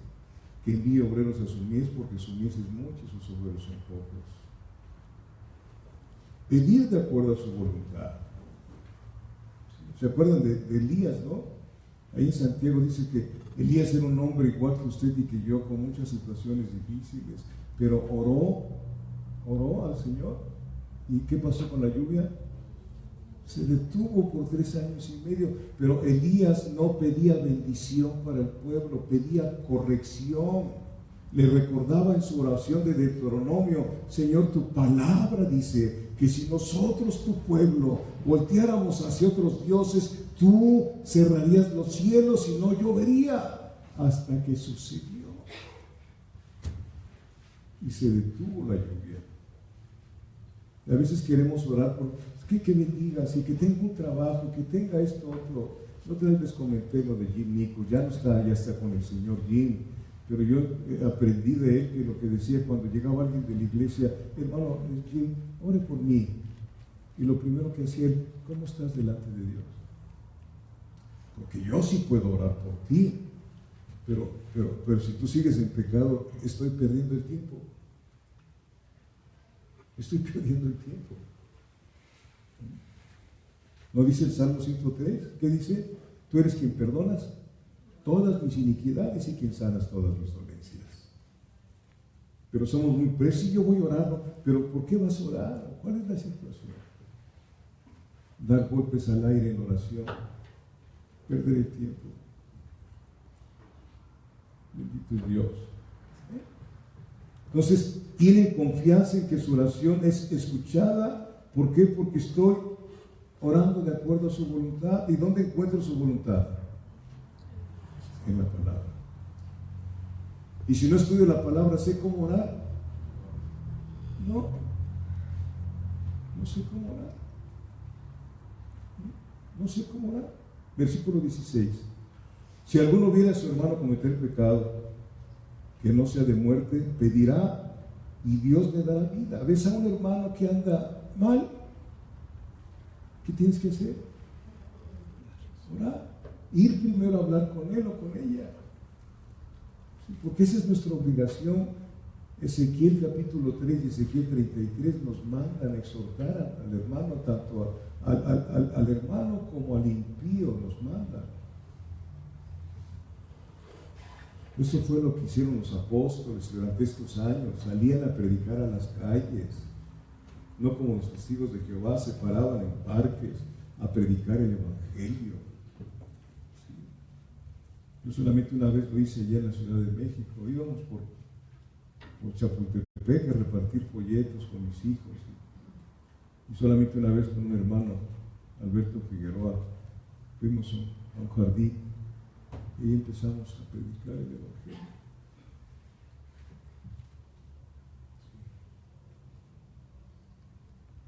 que envíe obreros a su mies, porque su mies es mucha y sus obreros son pocos. Pedir de acuerdo a su voluntad. ¿Se acuerdan de Elías, no? Ahí en Santiago dice que Elías era un hombre igual que usted y que yo, con muchas situaciones difíciles, pero oró al Señor. ¿Y qué pasó con la lluvia? Se detuvo por 3 años y medio, pero Elías no pedía bendición para el pueblo, pedía corrección. Le recordaba en su oración de Deuteronomio, Señor, tu palabra dice que si nosotros, tu pueblo, volteáramos hacia otros dioses, tú cerrarías los cielos y no llovería, hasta que sucedió. Y se detuvo la lluvia. A veces queremos orar por que bendigas y que tenga un trabajo, que tenga esto otro. Otra vez les comenté lo de Jim Nichols, ya está con el Señor Jim, pero yo aprendí de él que lo que decía cuando llegaba alguien de la iglesia, hermano Jim, ore por mí. Y lo primero que hacía él, ¿cómo estás delante de Dios? Porque yo sí puedo orar por ti, pero si tú sigues en pecado, estoy perdiendo el tiempo. Estoy perdiendo el tiempo. ¿No dice el Salmo 103? ¿Qué dice? Tú eres quien perdonas todas mis iniquidades y quien sanas todas mis dolencias. Pero somos muy precisos. Yo voy a orar, ¿no? Pero ¿por qué vas a orar? ¿Cuál es la situación? Dar golpes al aire en oración, perder el tiempo. Bendito es Dios. Entonces, tienen confianza en que su oración es escuchada. ¿Por qué? Porque estoy orando de acuerdo a su voluntad. ¿Y dónde encuentro su voluntad? En la palabra. Y si no estudio la palabra, ¿sé cómo orar? No sé cómo orar. No sé cómo orar. Versículo 16. Si alguno viera a su hermano cometer pecado que no sea de muerte, pedirá y Dios le dará vida. ¿Ves a un hermano que anda mal? ¿Qué tienes que hacer? Orar. Ir primero a hablar con él o con ella. ¿Sí? Porque esa es nuestra obligación. Ezequiel capítulo 3 y Ezequiel 33 nos mandan a exhortar al hermano, tanto al hermano como al impío nos mandan. Eso fue lo que hicieron los apóstoles durante estos años. Salían a predicar a las calles, no como los testigos de Jehová, se paraban en parques a predicar el evangelio. Sí. Yo solamente una vez lo hice allá en la Ciudad de México. Íbamos por Chapultepec a repartir folletos con mis hijos. Y solamente una vez con un hermano, Alberto Figueroa, fuimos a un jardín y empezamos a predicar el evangelio.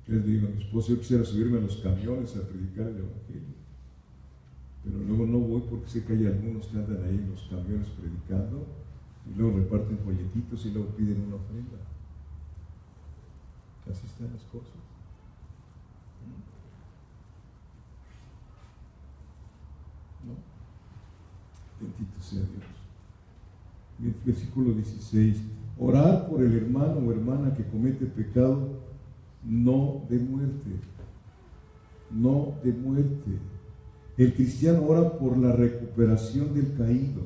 Les digo a mi esposa, yo quisiera subirme a los camiones a predicar el evangelio, pero luego no voy porque sé que hay algunos que andan ahí en los camiones predicando y luego reparten folletitos y luego piden una ofrenda. Así están las cosas. ¿No? Bendito sea Dios. Versículo 16. Orar por el hermano o hermana que comete pecado, no de muerte. No de muerte. El cristiano ora por la recuperación del caído.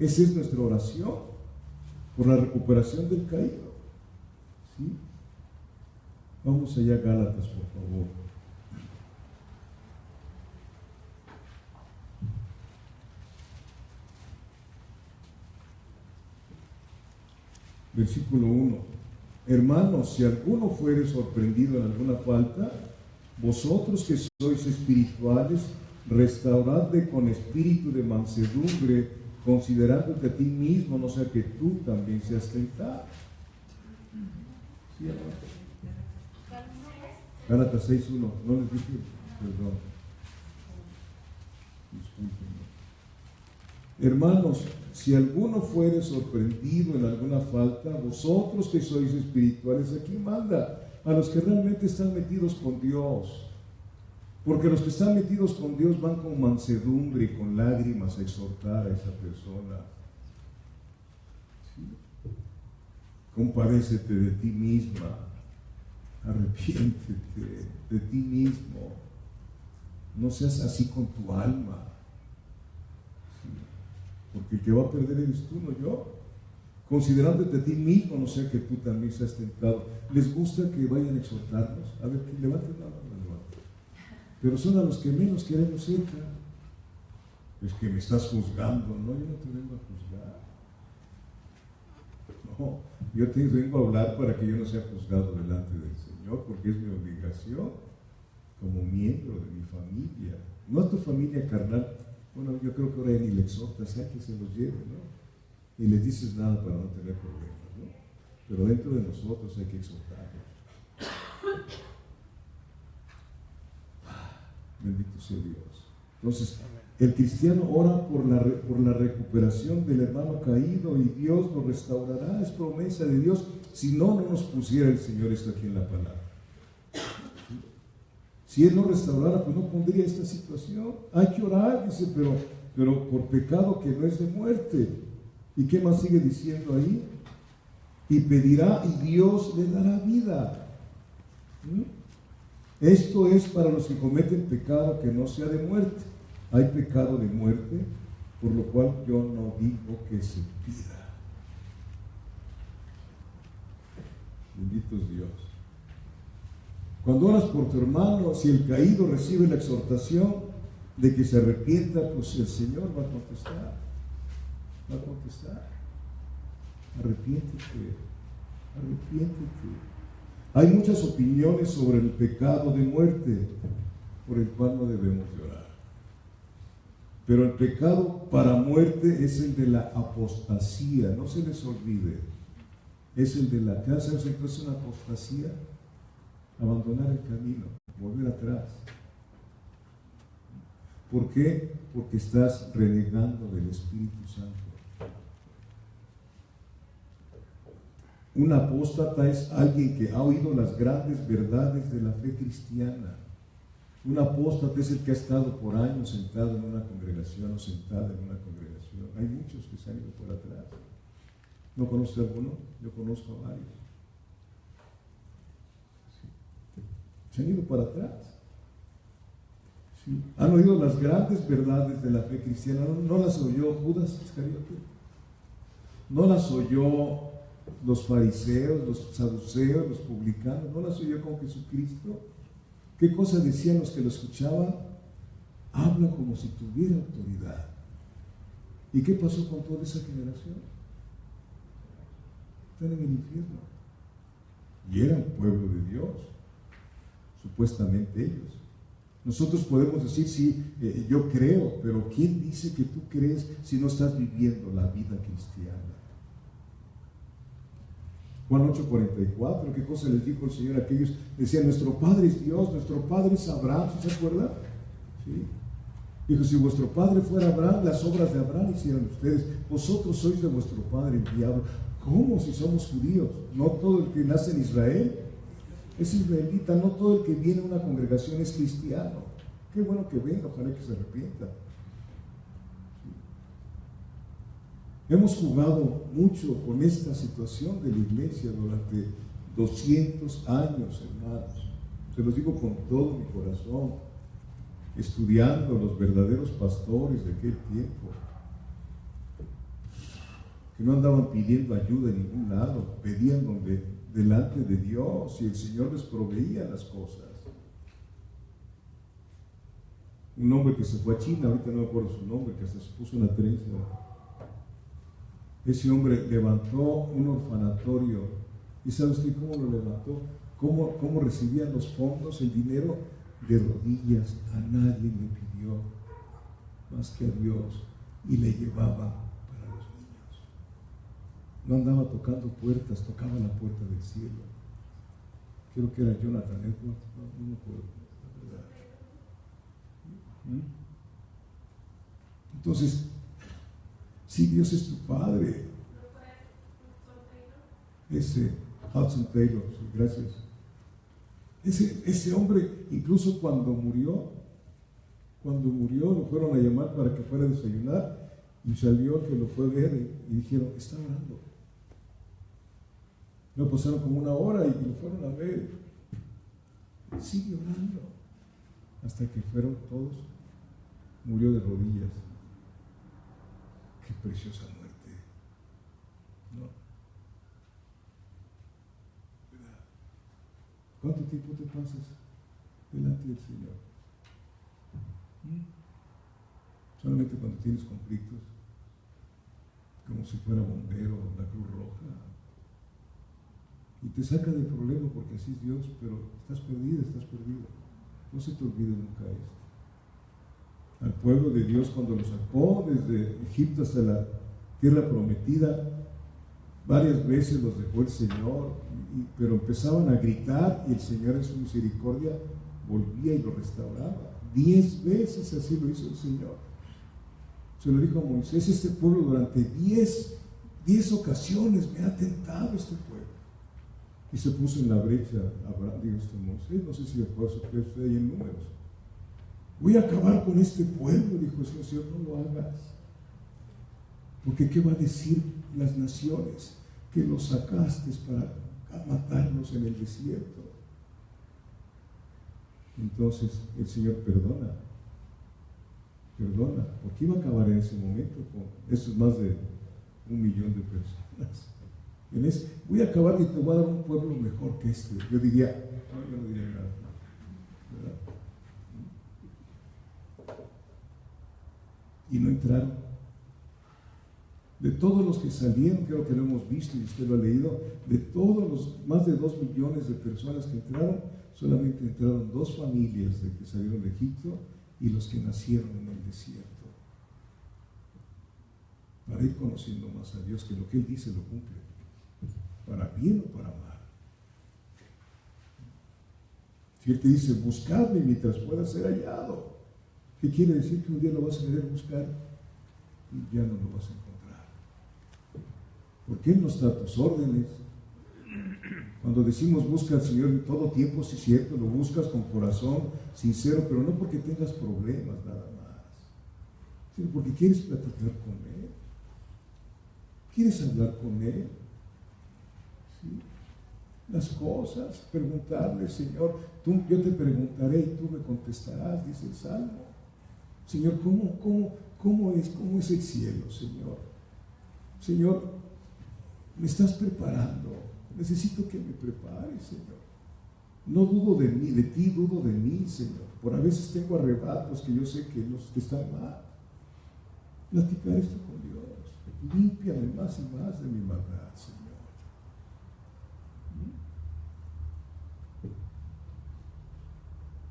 Esa es nuestra oración por la recuperación del caído. ¿Sí? Vamos allá a Gálatas, por favor. Versículo 1. Hermanos, si alguno fuere sorprendido en alguna falta, vosotros que sois espirituales, restauradle con espíritu de mansedumbre, considerándote a ti mismo, no sea que tú también seas tentado. ¿Sí, Gálatas 6:1. No les dije, perdón. Discúlpenme. Hermanos, si alguno fuere sorprendido en alguna falta, vosotros que sois espirituales, ¿a quién manda? A los que realmente están metidos con Dios. Porque los que están metidos con Dios van con mansedumbre y con lágrimas a exhortar a esa persona. ¿Sí? Compadécete de ti misma, arrepiéntete de ti mismo, no seas así con tu alma. Porque el que va a perder eres tú, no yo. Considerándote a ti mismo, no sea que tú también seas tentado. ¿Les gusta que vayan a exhortarnos? A ver, que levanten la mano, levanten. Pero son a los que menos queremos cerca. Es que me estás juzgando. No, yo no te vengo a juzgar. No, yo te vengo a hablar para que yo no sea juzgado delante del Señor, porque es mi obligación como miembro de mi familia. No a tu familia carnal. Bueno, yo creo que ahora ni le exhortas a que se los lleve, ¿no? Ni les dices nada para no tener problemas, ¿no? Pero dentro de nosotros hay que exhortarlos. Bendito sea Dios. Entonces, el cristiano ora por la recuperación del hermano caído y Dios lo restaurará. Es promesa de Dios. Si no, no nos pusiera el Señor esto aquí en la palabra. Si Él no restaurara, pues no pondría esta situación. Hay que orar, dice, pero por pecado que no es de muerte. ¿Y qué más sigue diciendo ahí? Y pedirá y Dios le dará vida. Esto es para los que cometen pecado que no sea de muerte. Hay pecado de muerte, por lo cual yo no digo que se pida. Bendito es Dios. Cuando oras por tu hermano, si el caído recibe la exhortación de que se arrepienta, pues el Señor va a contestar. Va a contestar. Arrepiéntete. Arrepiéntete. Hay muchas opiniones sobre el pecado de muerte por el cual no debemos de orar. Pero el pecado para muerte es el de la apostasía. No se les olvide. Es el de la casa. ¿Sabes qué es una apostasía? Abandonar el camino, volver atrás. ¿Por qué? Porque estás renegando del Espíritu Santo. Un apóstata es alguien que ha oído las grandes verdades de la fe cristiana. Un apóstata es el que ha estado por años sentado en una congregación o sentada en una congregación. Hay muchos que se han ido por atrás. ¿No conoce alguno? Yo conozco a varios. Se han ido para atrás. ¿Sí? Han oído las grandes verdades de la fe cristiana. No las oyó Judas Iscariote. No las oyó los fariseos, los saduceos, los publicanos. No las oyó con Jesucristo. ¿Qué cosa decían los que lo escuchaban? Habla como si tuviera autoridad. ¿Y qué pasó con toda esa generación? Están en el infierno. Y eran pueblo de Dios. Supuestamente ellos. Nosotros podemos decir, sí, yo creo, pero ¿quién dice que tú crees si no estás viviendo la vida cristiana? Juan 8:44, ¿qué cosa les dijo el Señor a aquellos? Decían, nuestro Padre es Dios, nuestro Padre es Abraham, ¿sí se acuerdan? ¿Sí? Dijo, si vuestro Padre fuera Abraham, las obras de Abraham hicieron ustedes, vosotros sois de vuestro Padre el diablo. ¿Cómo si somos judíos? No todo el que nace en Israel es israelita, no todo el que viene a una congregación es cristiano. Qué bueno que venga, ojalá que se arrepienta. Hemos jugado mucho con esta situación de la iglesia durante 200 años, hermanos. Se los digo con todo mi corazón, estudiando los verdaderos pastores de aquel tiempo. que no andaban pidiendo ayuda en ningún lado, pedían delante de Dios y el Señor les proveía las cosas. Un hombre que se fue a China, ahorita no me acuerdo su nombre, que hasta se puso una trenza. Ese hombre levantó un orfanatorio. ¿Y sabe usted cómo lo levantó? ¿Cómo recibían los fondos, el dinero? De rodillas. A nadie le pidió más que a Dios, y le llevaban para los niños. No andaba tocando puertas, tocaba la puerta del cielo. Creo que era Jonathan Edwards, no me acuerdo, la verdad. Entonces, si Dios es tu Padre, ese Hudson Taylor, sí, gracias. Ese hombre, incluso cuando murió, lo fueron a llamar para que fuera a desayunar, y salió que lo fue a ver y dijeron, está orando. No pasaron como una hora y lo fueron a ver. Sigue orando. Hasta que fueron todos, murió de rodillas. Qué preciosa muerte, ¿no? ¿Cuánto tiempo te pasas delante del Señor? Solamente cuando tienes conflictos, como si fuera bombero o la Cruz Roja, y te saca del problema porque así es Dios, pero estás perdido. No se te olvide nunca esto. Al pueblo de Dios, cuando lo sacó desde Egipto hasta la tierra prometida, varias veces los dejó el Señor, pero empezaban a gritar y el Señor en su misericordia volvía y lo restauraba. 10 veces así lo hizo el Señor. Se lo dijo a Moisés: este pueblo durante 10 ocasiones me ha tentado este pueblo. Y se puso en la brecha Abraham, digo, Moisés, no sé si después usted ahí en Números. Voy a acabar con este pueblo, dijo el Señor, no lo hagas. Porque ¿qué va a decir las naciones? Que los sacaste para matarlos en el desierto. Entonces el Señor perdona, porque iba a acabar en ese momento con esos más de 1 millón de personas. Voy a acabar y te voy a dar un pueblo mejor que este. Yo no diría nada, ¿verdad? Y no entraron. De todos los que salieron, creo que lo hemos visto y usted lo ha leído, de todos los más de 2 millones de personas que entraron, solamente entraron 2 familias de que salieron de Egipto y los que nacieron en el desierto. Para ir conociendo más a Dios, que lo que Él dice lo cumple, para bien o para mal. Si Él te dice, buscadme mientras pueda ser hallado, ¿qué quiere decir? Que un día lo vas a querer buscar y ya no lo vas a encontrar. Porque Él nos da tus órdenes. Cuando decimos busca al Señor en todo tiempo, sí es cierto, lo buscas con corazón sincero, pero no porque tengas problemas nada más, sino porque quieres platicar con Él, quieres hablar con Él, ¿sí? Las cosas, preguntarle, Señor, yo te preguntaré y tú me contestarás, dice el Salmo. Señor, ¿cómo es el cielo, Señor? Señor, me estás preparando. Necesito que me prepares, Señor. No dudo de mí, de ti dudo de mí, Señor. Por a veces tengo arrebatos que yo sé que están mal. Platicar esto con Dios. Límpiame más y más de mi maldad, Señor.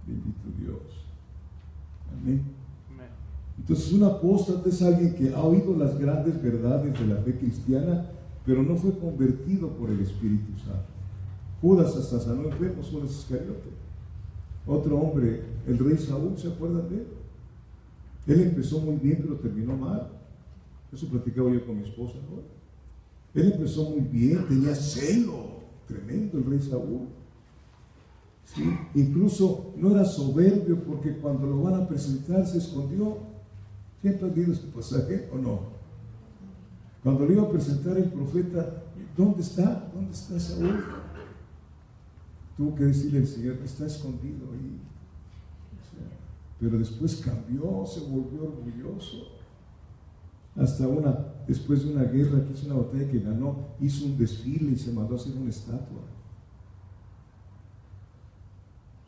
Bendito Dios. Amén. Entonces, un apóstata es alguien que ha oído las grandes verdades de la fe cristiana, pero no fue convertido por el Espíritu Santo. Judas hasta sanó enfermos, Judas Iscariote. Otro hombre, el rey Saúl, ¿se acuerdan de él? Él empezó muy bien, pero terminó mal. Eso platicaba yo con mi esposa, ¿no? Él empezó muy bien, tenía celo tremendo el rey Saúl. ¿Sí? Incluso no era soberbio, porque cuando lo van a presentar se escondió. ¿Siempre han leído este pasaje o no? Cuando le iba a presentar el profeta, ¿dónde está? ¿Dónde está Saúl? Tuvo que decirle al Señor, está escondido ahí. Pero después cambió, se volvió orgulloso. Hasta después de una guerra, que hizo una batalla que ganó, hizo un desfile y se mandó a hacer una estatua.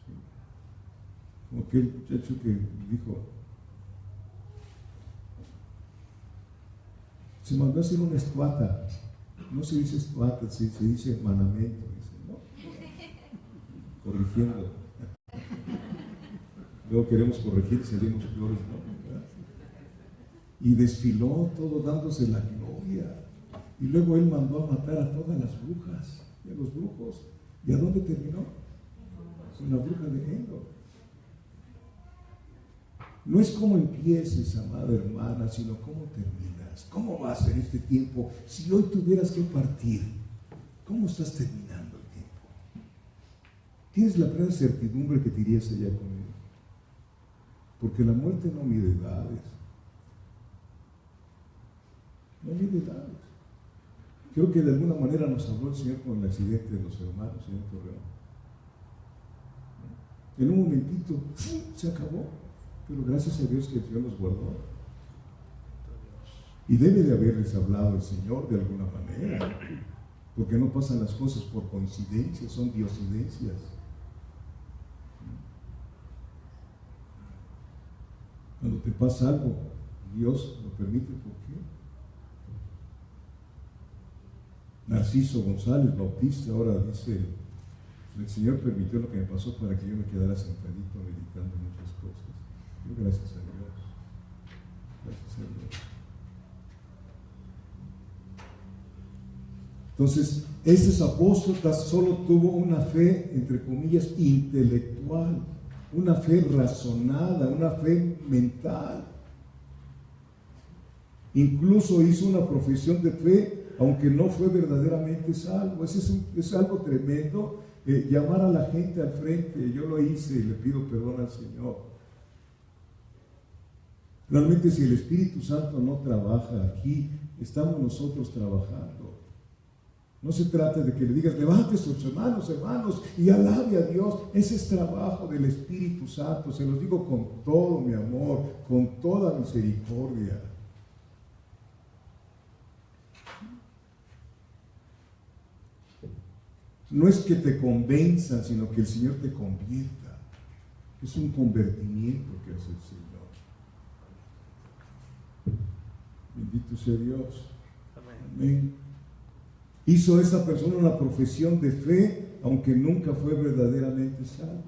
Sí. Como aquel muchacho que dijo, se mandó a hacer una estuata. No se dice estuata, se dice manamento, dice, ¿no? Corrigiendo. Luego queremos corregir y salimos peores, ¿no? Y desfiló todo dándose la gloria. Y luego él mandó a matar a todas las brujas y a los brujos. ¿Y a dónde terminó? Con la bruja de Endor. No es cómo empieces, amada hermana, sino cómo terminas. ¿Cómo vas en este tiempo? Si hoy tuvieras que partir, ¿cómo estás terminando el tiempo? ¿Tienes la plena certidumbre que te irías allá conmigo? Porque la muerte no mide edades. No mide edades. Creo que de alguna manera nos habló el Señor con el accidente de los hermanos en Torreón. En un momentito, se acabó. Pero gracias a Dios que el Señor los guardó. Y debe de haberles hablado el Señor de alguna manera. Porque no pasan las cosas por coincidencia, son diosidencias. Cuando te pasa algo, Dios lo permite. ¿Por qué? Narciso González Bautista ahora dice, el Señor permitió lo que me pasó para que yo me quedara sentadito meditando muchas cosas. Yo, gracias a Dios. Gracias a Dios. Entonces, este apóstol solo tuvo una fe, entre comillas, intelectual, una fe razonada, una fe mental. Incluso hizo una profesión de fe, aunque no fue verdaderamente salvo. Es algo tremendo, llamar a la gente al frente. Yo lo hice y le pido perdón al Señor. Realmente, si el Espíritu Santo no trabaja aquí, estamos nosotros trabajando. No se trata de que le digas, levante sus hermanos, y alabe a Dios. Ese es trabajo del Espíritu Santo. Se los digo con todo mi amor, con toda misericordia. No es que te convenzan, sino que el Señor te convierta. Es un convertimiento que hace el Señor. Bendito sea Dios. Amén. Hizo esa persona una profesión de fe, aunque nunca fue verdaderamente salvo.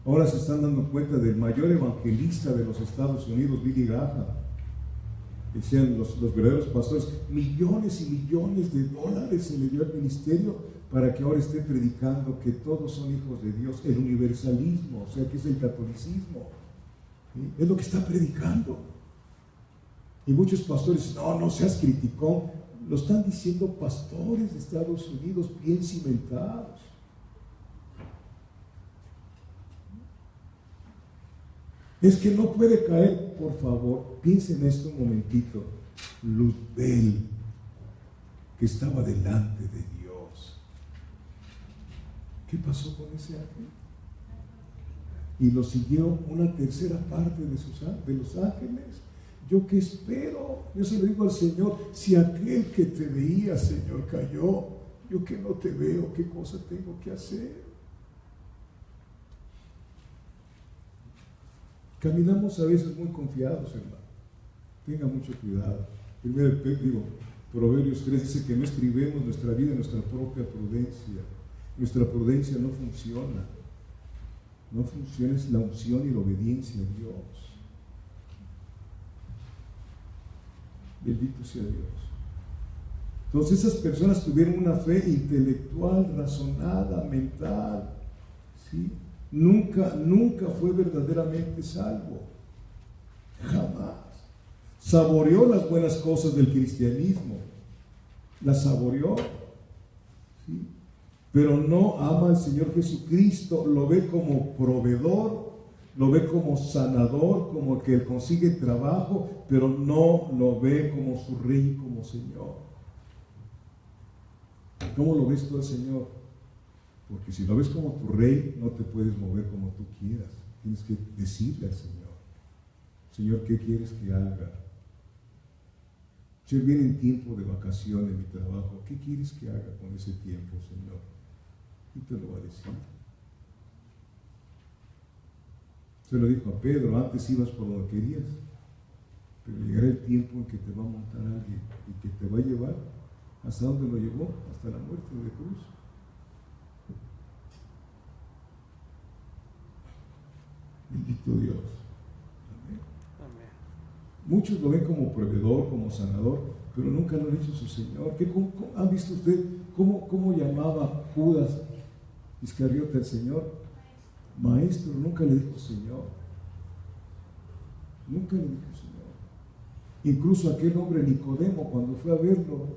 Ahora se están dando cuenta del mayor evangelista de los Estados Unidos, Billy Graham. Decían los verdaderos pastores, millones y millones de dólares se le dio al ministerio para que ahora esté predicando que todos son hijos de Dios, el universalismo, o sea que es el catolicismo. ¿Sí? Es lo que está predicando. Y muchos pastores dicen, no seas criticón. Lo están diciendo pastores de Estados Unidos bien cimentados. Es que no puede caer, por favor, piensen esto un momentito. Luzbel, que estaba delante de Dios. ¿Qué pasó con ese ángel? Y lo siguió una tercera parte de los ángeles. ¿Yo qué espero? Yo se lo digo al Señor, si aquel que te veía, Señor, cayó, yo que no te veo, ¿qué cosa tengo que hacer? Caminamos a veces muy confiados, hermano. Tenga mucho cuidado. Primero, Proverbios 3 dice que no escribemos nuestra vida en nuestra propia prudencia. Nuestra prudencia no funciona. No funciona, es la unción y la obediencia a Dios. Bendito sea Dios. Entonces esas personas tuvieron una fe intelectual, razonada, mental, ¿sí? Nunca fue verdaderamente salvo. Jamás. Saboreó las buenas cosas del cristianismo. Las saboreó, ¿sí? Pero no ama al Señor Jesucristo. Lo ve como proveedor, lo ve como sanador, como el que consigue trabajo, pero no lo ve como su rey, como Señor. ¿Cómo lo ves tú al Señor? Porque si lo ves como tu rey, no te puedes mover como tú quieras. Tienes que decirle al Señor, Señor, ¿qué quieres que haga? Yo viene en tiempo de vacación en mi trabajo. ¿Qué quieres que haga con ese tiempo, Señor? Y te lo va a decir. Se lo dijo a Pedro, antes ibas por donde querías, pero llegará el tiempo en que te va a montar alguien y que te va a llevar hasta donde lo llevó, hasta la muerte de cruz. Bendito Dios. Amén. Amén. Muchos lo ven como proveedor, como sanador, pero nunca lo han hecho su Señor. ¿Han visto usted cómo llamaba Judas Iscariote al Señor? Maestro, nunca le dijo Señor. Nunca le dijo Señor. Incluso aquel hombre Nicodemo, cuando fue a verlo,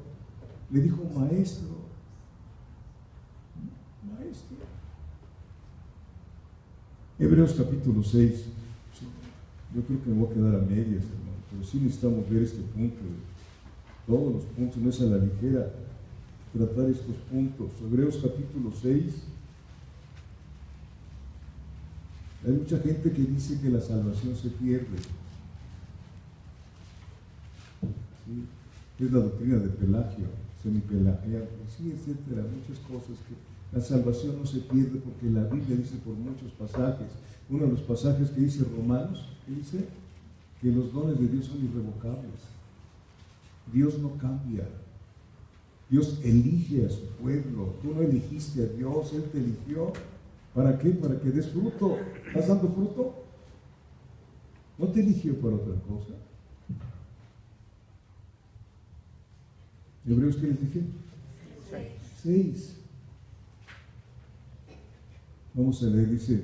le dijo Maestro. Maestro. Hebreos capítulo 6. Yo creo que me voy a quedar a medias, hermano, pero sí necesitamos ver este punto. Todos los puntos, no es a la ligera tratar estos puntos. Hebreos capítulo 6. Hay mucha gente que dice que la salvación se pierde. ¿Sí? Es la doctrina de Pelagio, semipelagiano, sí, etcétera, muchas cosas que la salvación no se pierde porque la Biblia dice por muchos pasajes. Uno de los pasajes que dice Romanos, que dice que los dones de Dios son irrevocables. Dios no cambia. Dios elige a su pueblo. Tú no elegiste a Dios, Él te eligió. ¿Para qué? Para que des fruto. ¿Estás dando fruto? ¿No te eligió para otra cosa? ¿Hebreos qué les dije? 6. Vamos a leer, dice,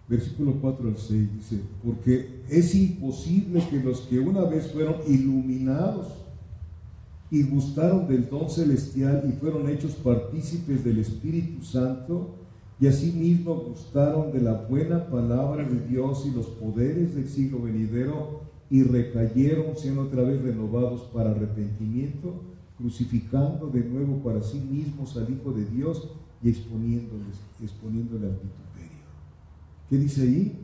versículo 4 al 6, dice, porque es imposible que los que una vez fueron iluminados y gustaron del don celestial y fueron hechos partícipes del Espíritu Santo, y asimismo gustaron de la buena palabra de Dios y los poderes del siglo venidero, y recayeron, siendo otra vez renovados para arrepentimiento, crucificando de nuevo para sí mismos al Hijo de Dios y exponiéndole al vituperio. ¿Qué dice ahí?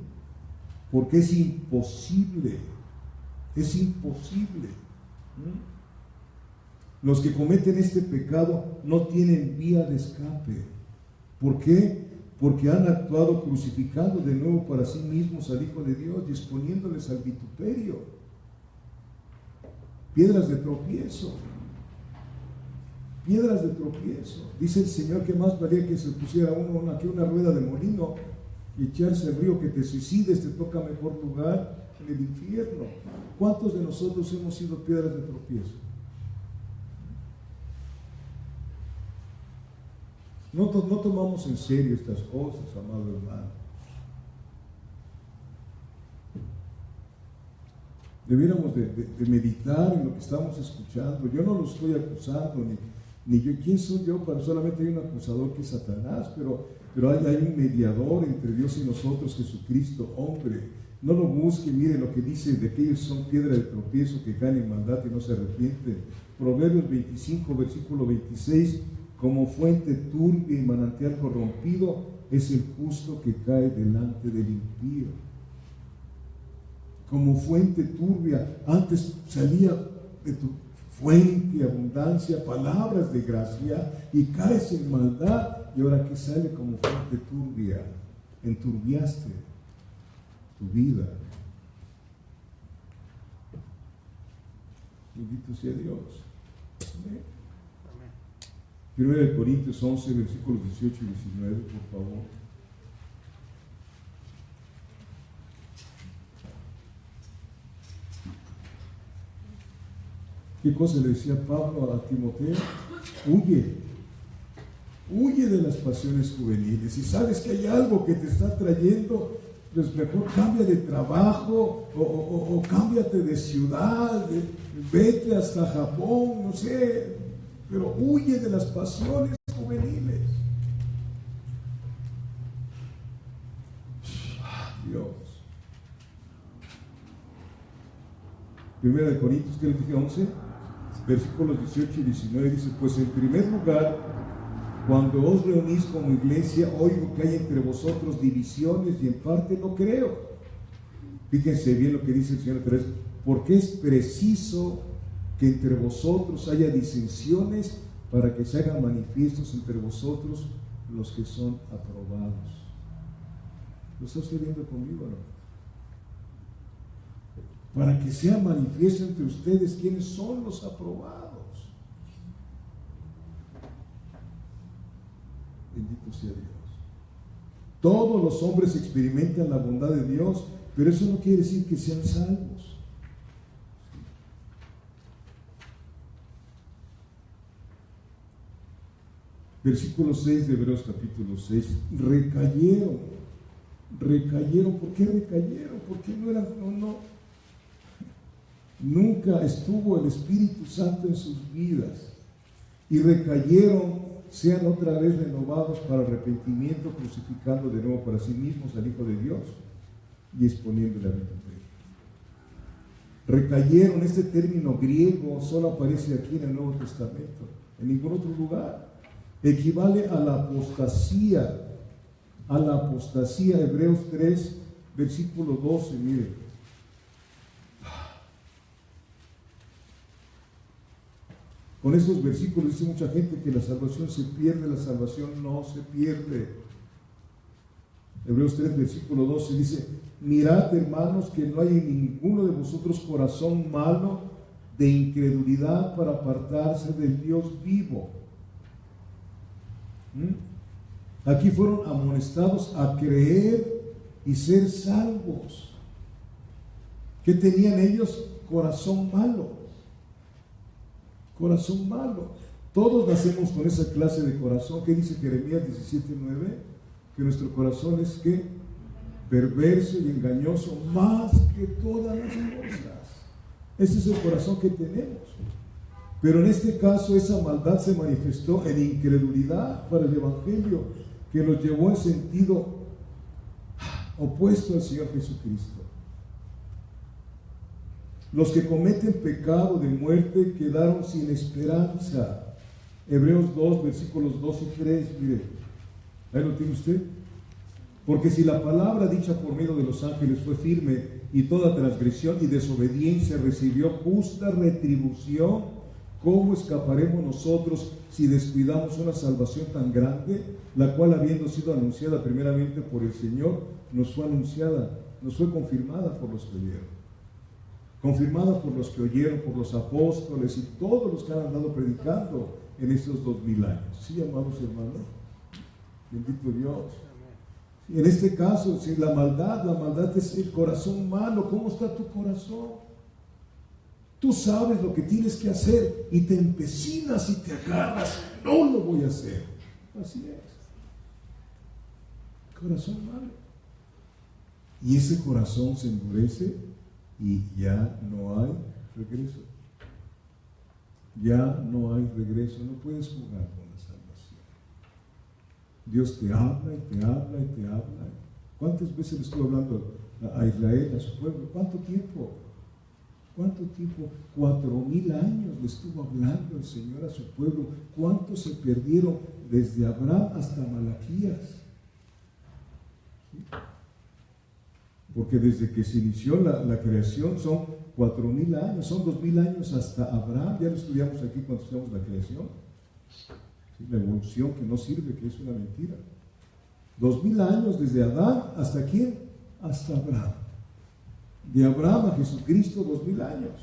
Porque es imposible. Los que cometen este pecado no tienen vía de escape. ¿Por qué? Porque han actuado crucificando de nuevo para sí mismos al Hijo de Dios y exponiéndoles al vituperio. Piedras de tropiezo. Piedras de tropiezo. Dice el Señor que más valía que se pusiera uno aquí una rueda de molino y echarse al río, que te suicides, te toca mejor lugar en el infierno. ¿Cuántos de nosotros hemos sido piedras de tropiezo? No tomamos en serio estas cosas, amado hermano. Debiéramos de meditar en lo que estamos escuchando. Yo no lo estoy acusando, ni yo. ¿Quién soy yo? Solamente hay un acusador que es Satanás, pero hay un mediador entre Dios y nosotros, Jesucristo, hombre. No lo busque, mire lo que dice de que ellos son piedra de tropiezo, que caen en maldad y no se arrepienten. Proverbios 25, versículo 26. Como fuente turbia y manantial corrompido es el justo que cae delante del impío. Como fuente turbia, antes salía de tu fuente, abundancia, palabras de gracia, y caes en maldad, y ahora que sale como fuente turbia, enturbiaste tu vida. Bendito sea Dios. Amén. 1 Corintios 11, versículos 18 y 19, por favor. ¿Qué cosa le decía Pablo a Timoteo? Huye de las pasiones juveniles. Si sabes que hay algo que te está trayendo, pues mejor cambia de trabajo o cámbiate de ciudad, vete hasta Japón, no sé. Pero huye de las pasiones juveniles. Dios. 1 Corintios, ¿qué le dije? 11, versículos 18 y 19, dice, pues en primer lugar, cuando os reunís como iglesia, oigo que hay entre vosotros divisiones y en parte no creo. Fíjense bien lo que dice el Señor 3, porque es preciso que entre vosotros haya disensiones para que se hagan manifiestos entre vosotros los que son aprobados. ¿Lo está usted viendo conmigo, no? Para que sea manifiesto entre ustedes quiénes son los aprobados. Bendito sea Dios. Todos los hombres experimentan la bondad de Dios, pero eso no quiere decir que sean salvos. Versículo 6 de Hebreos capítulo 6. Recayeron. ¿Por qué recayeron? Porque nunca estuvo el Espíritu Santo en sus vidas. Y recayeron, sean otra vez renovados para arrepentimiento, crucificando de nuevo para sí mismos al Hijo de Dios y exponiéndole a vituperio. Recayeron, este término griego solo aparece aquí en el Nuevo Testamento, en ningún otro lugar. Equivale a la apostasía. Hebreos 3, versículo 12, mire. Con esos versículos dice mucha gente que la salvación se pierde. La salvación no se pierde. Hebreos 3, versículo 12 dice: mirad, hermanos, que no hay en ninguno de vosotros corazón malo de incredulidad para apartarse del Dios vivo. Aquí fueron amonestados a creer y ser salvos. ¿Qué tenían ellos? Corazón malo. Corazón malo. Todos nacemos con esa clase de corazón. ¿Qué dice Jeremías 17:9? Que nuestro corazón es ¿qué? Perverso y engañoso más que todas las cosas. Ese es el corazón que tenemos. Pero en este caso esa maldad se manifestó en incredulidad para el Evangelio, que los llevó en sentido opuesto al Señor Jesucristo. Los que cometen pecado de muerte quedaron sin esperanza. Hebreos 2, versículos 2 y 3, mire, ahí lo tiene usted. Porque si la palabra dicha por medio de los ángeles fue firme y toda transgresión y desobediencia recibió justa retribución, ¿cómo escaparemos nosotros si descuidamos una salvación tan grande, la cual, habiendo sido anunciada primeramente por el Señor, nos fue confirmada por los que oyeron? Confirmada por los que oyeron, por los apóstoles y todos los que han andado predicando en estos 2000 años. ¿Sí, amados hermanos? Bendito Dios. En este caso, si la maldad es el corazón malo. ¿Cómo está tu corazón? Tú sabes lo que tienes que hacer y te empecinas y te agarras. No lo voy a hacer. Así es. Corazón malo. Y ese corazón se endurece y ya no hay regreso. Ya no hay regreso. No puedes jugar con la salvación. Dios te habla y te habla y te habla. ¿Cuántas veces le estuvo hablando a Israel, a su pueblo? ¿Cuánto tiempo? 4,000 años le estuvo hablando el Señor a su pueblo. ¿Cuántos se perdieron desde Abraham hasta Malaquías? ¿Sí? Porque desde que se inició la creación son 4,000 años, son 2,000 años hasta Abraham. Ya lo estudiamos aquí cuando estudiamos la creación. ¿Sí? La evolución que no sirve, que es una mentira. 2,000 años desde Adán hasta ¿quién? Hasta Abraham. De Abraham a Jesucristo 2,000 años.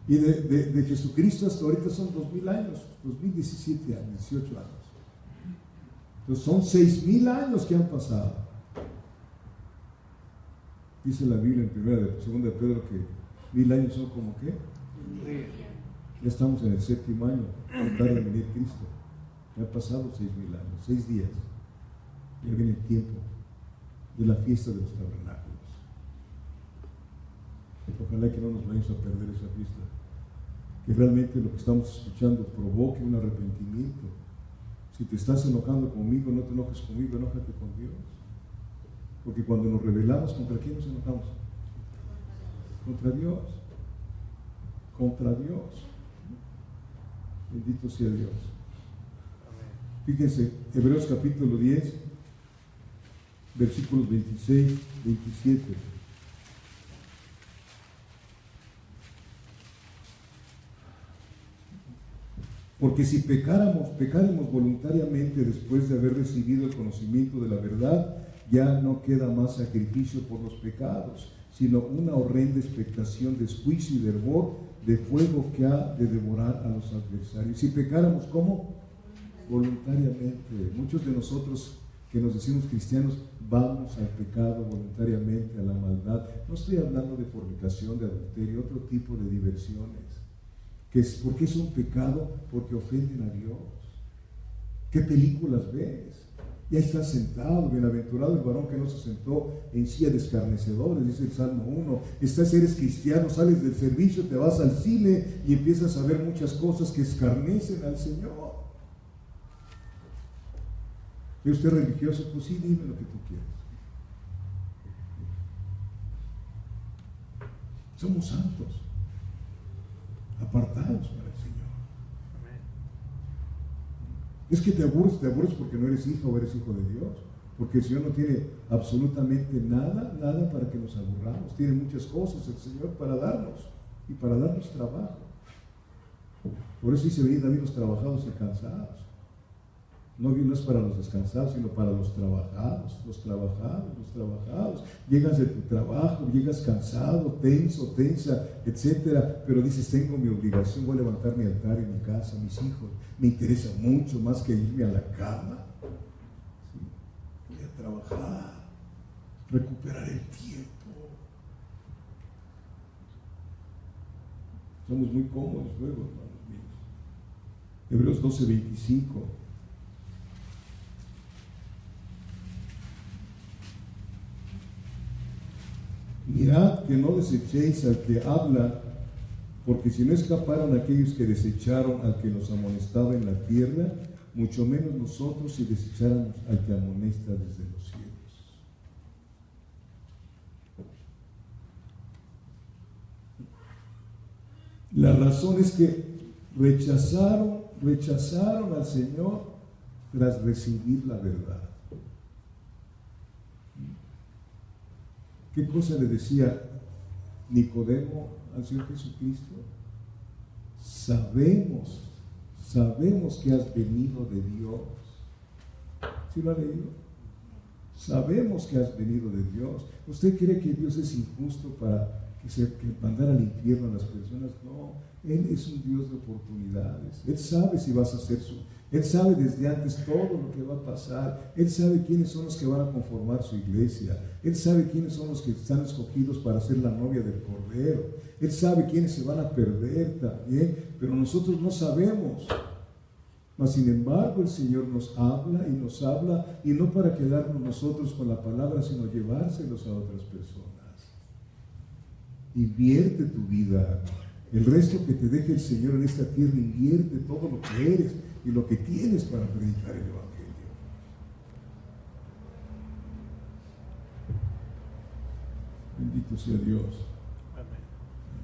Y de Jesucristo hasta ahorita son 2,000 años, 2017 años, 18 años. Entonces son 6,000 años que han pasado. Dice la Biblia en 2 de Pedro que 1,000 años son como ¿qué? Ya estamos en el 7º año, tarde en venir Cristo. Ya han pasado 6,000 años, 6 días. Ya viene el tiempo de la fiesta de los tabernáculos. Ojalá que no nos vayamos a perder esa fiesta. Que realmente lo que estamos escuchando provoque un arrepentimiento. Si te estás enojando conmigo, no te enojes conmigo, enójate con Dios. Porque cuando nos rebelamos, ¿contra quién nos enojamos? Contra Dios. Contra Dios. Bendito sea Dios. Fíjense, Hebreos capítulo 10, versículos 26, 27. Porque si pecáramos voluntariamente después de haber recibido el conocimiento de la verdad, ya no queda más sacrificio por los pecados, sino una horrenda expectación de juicio y de hervor, de fuego que ha de devorar a los adversarios. Si pecáramos, ¿cómo? Voluntariamente. Muchos de nosotros que nos decimos cristianos vamos al pecado voluntariamente, a la maldad. No estoy hablando de fornicación, de adulterio, otro tipo de diversiones. ¿Por qué es un pecado? Porque ofenden a Dios. ¿Qué películas ves? Ya estás sentado, bienaventurado el varón que no se sentó en silla de escarnecedores, dice el Salmo 1. Eres cristiano, sales del servicio, te vas al cine y empiezas a ver muchas cosas que escarnecen al Señor. ¿Es usted religioso? Pues sí, dime lo que tú quieras. Somos santos, apartados para el Señor. Es que te aburres porque no eres hijo o eres hijo de Dios, porque el Señor no tiene absolutamente nada para que nos aburramos. Tiene muchas cosas el Señor para darnos y para darnos trabajo. Por eso dice venir David los trabajados y cansados. No es para los descansados, sino para los trabajados. Llegas de tu trabajo, llegas cansado, tensa, etcétera, pero dices, tengo mi obligación, voy a levantar mi altar en mi casa, mis hijos, me interesa mucho más que irme a la cama. ¿Sí? Voy a trabajar, recuperar el tiempo. Somos muy cómodos luego, hermanos míos. Hebreos 12:25. Mirad que no desechéis al que habla, porque si no escaparon aquellos que desecharon al que nos amonestaba en la tierra, mucho menos nosotros si desecháramos al que amonesta desde los cielos. La razón es que rechazaron al Señor tras recibir la verdad. ¿Qué cosa le decía Nicodemo al Señor Jesucristo? Sabemos que has venido de Dios. ¿Sí lo ha leído? Sabemos que has venido de Dios. ¿Usted cree que Dios es injusto para que mandar al infierno a las personas? No, Él es un Dios de oportunidades. Él sabe si vas a hacer Él sabe desde antes todo lo que va a pasar. Él sabe quiénes son los que van a conformar su iglesia. Él sabe quiénes son los que están escogidos para ser la novia del Cordero. Él sabe quiénes se van a perder también, pero nosotros no sabemos. Mas sin embargo el Señor nos habla, y no para quedarnos nosotros con la palabra, sino llevárselos a otras personas. Invierte tu vida. El resto que te deje el Señor en esta tierra, invierte todo lo que eres y lo que tienes para predicar el Evangelio. Bendito sea Dios.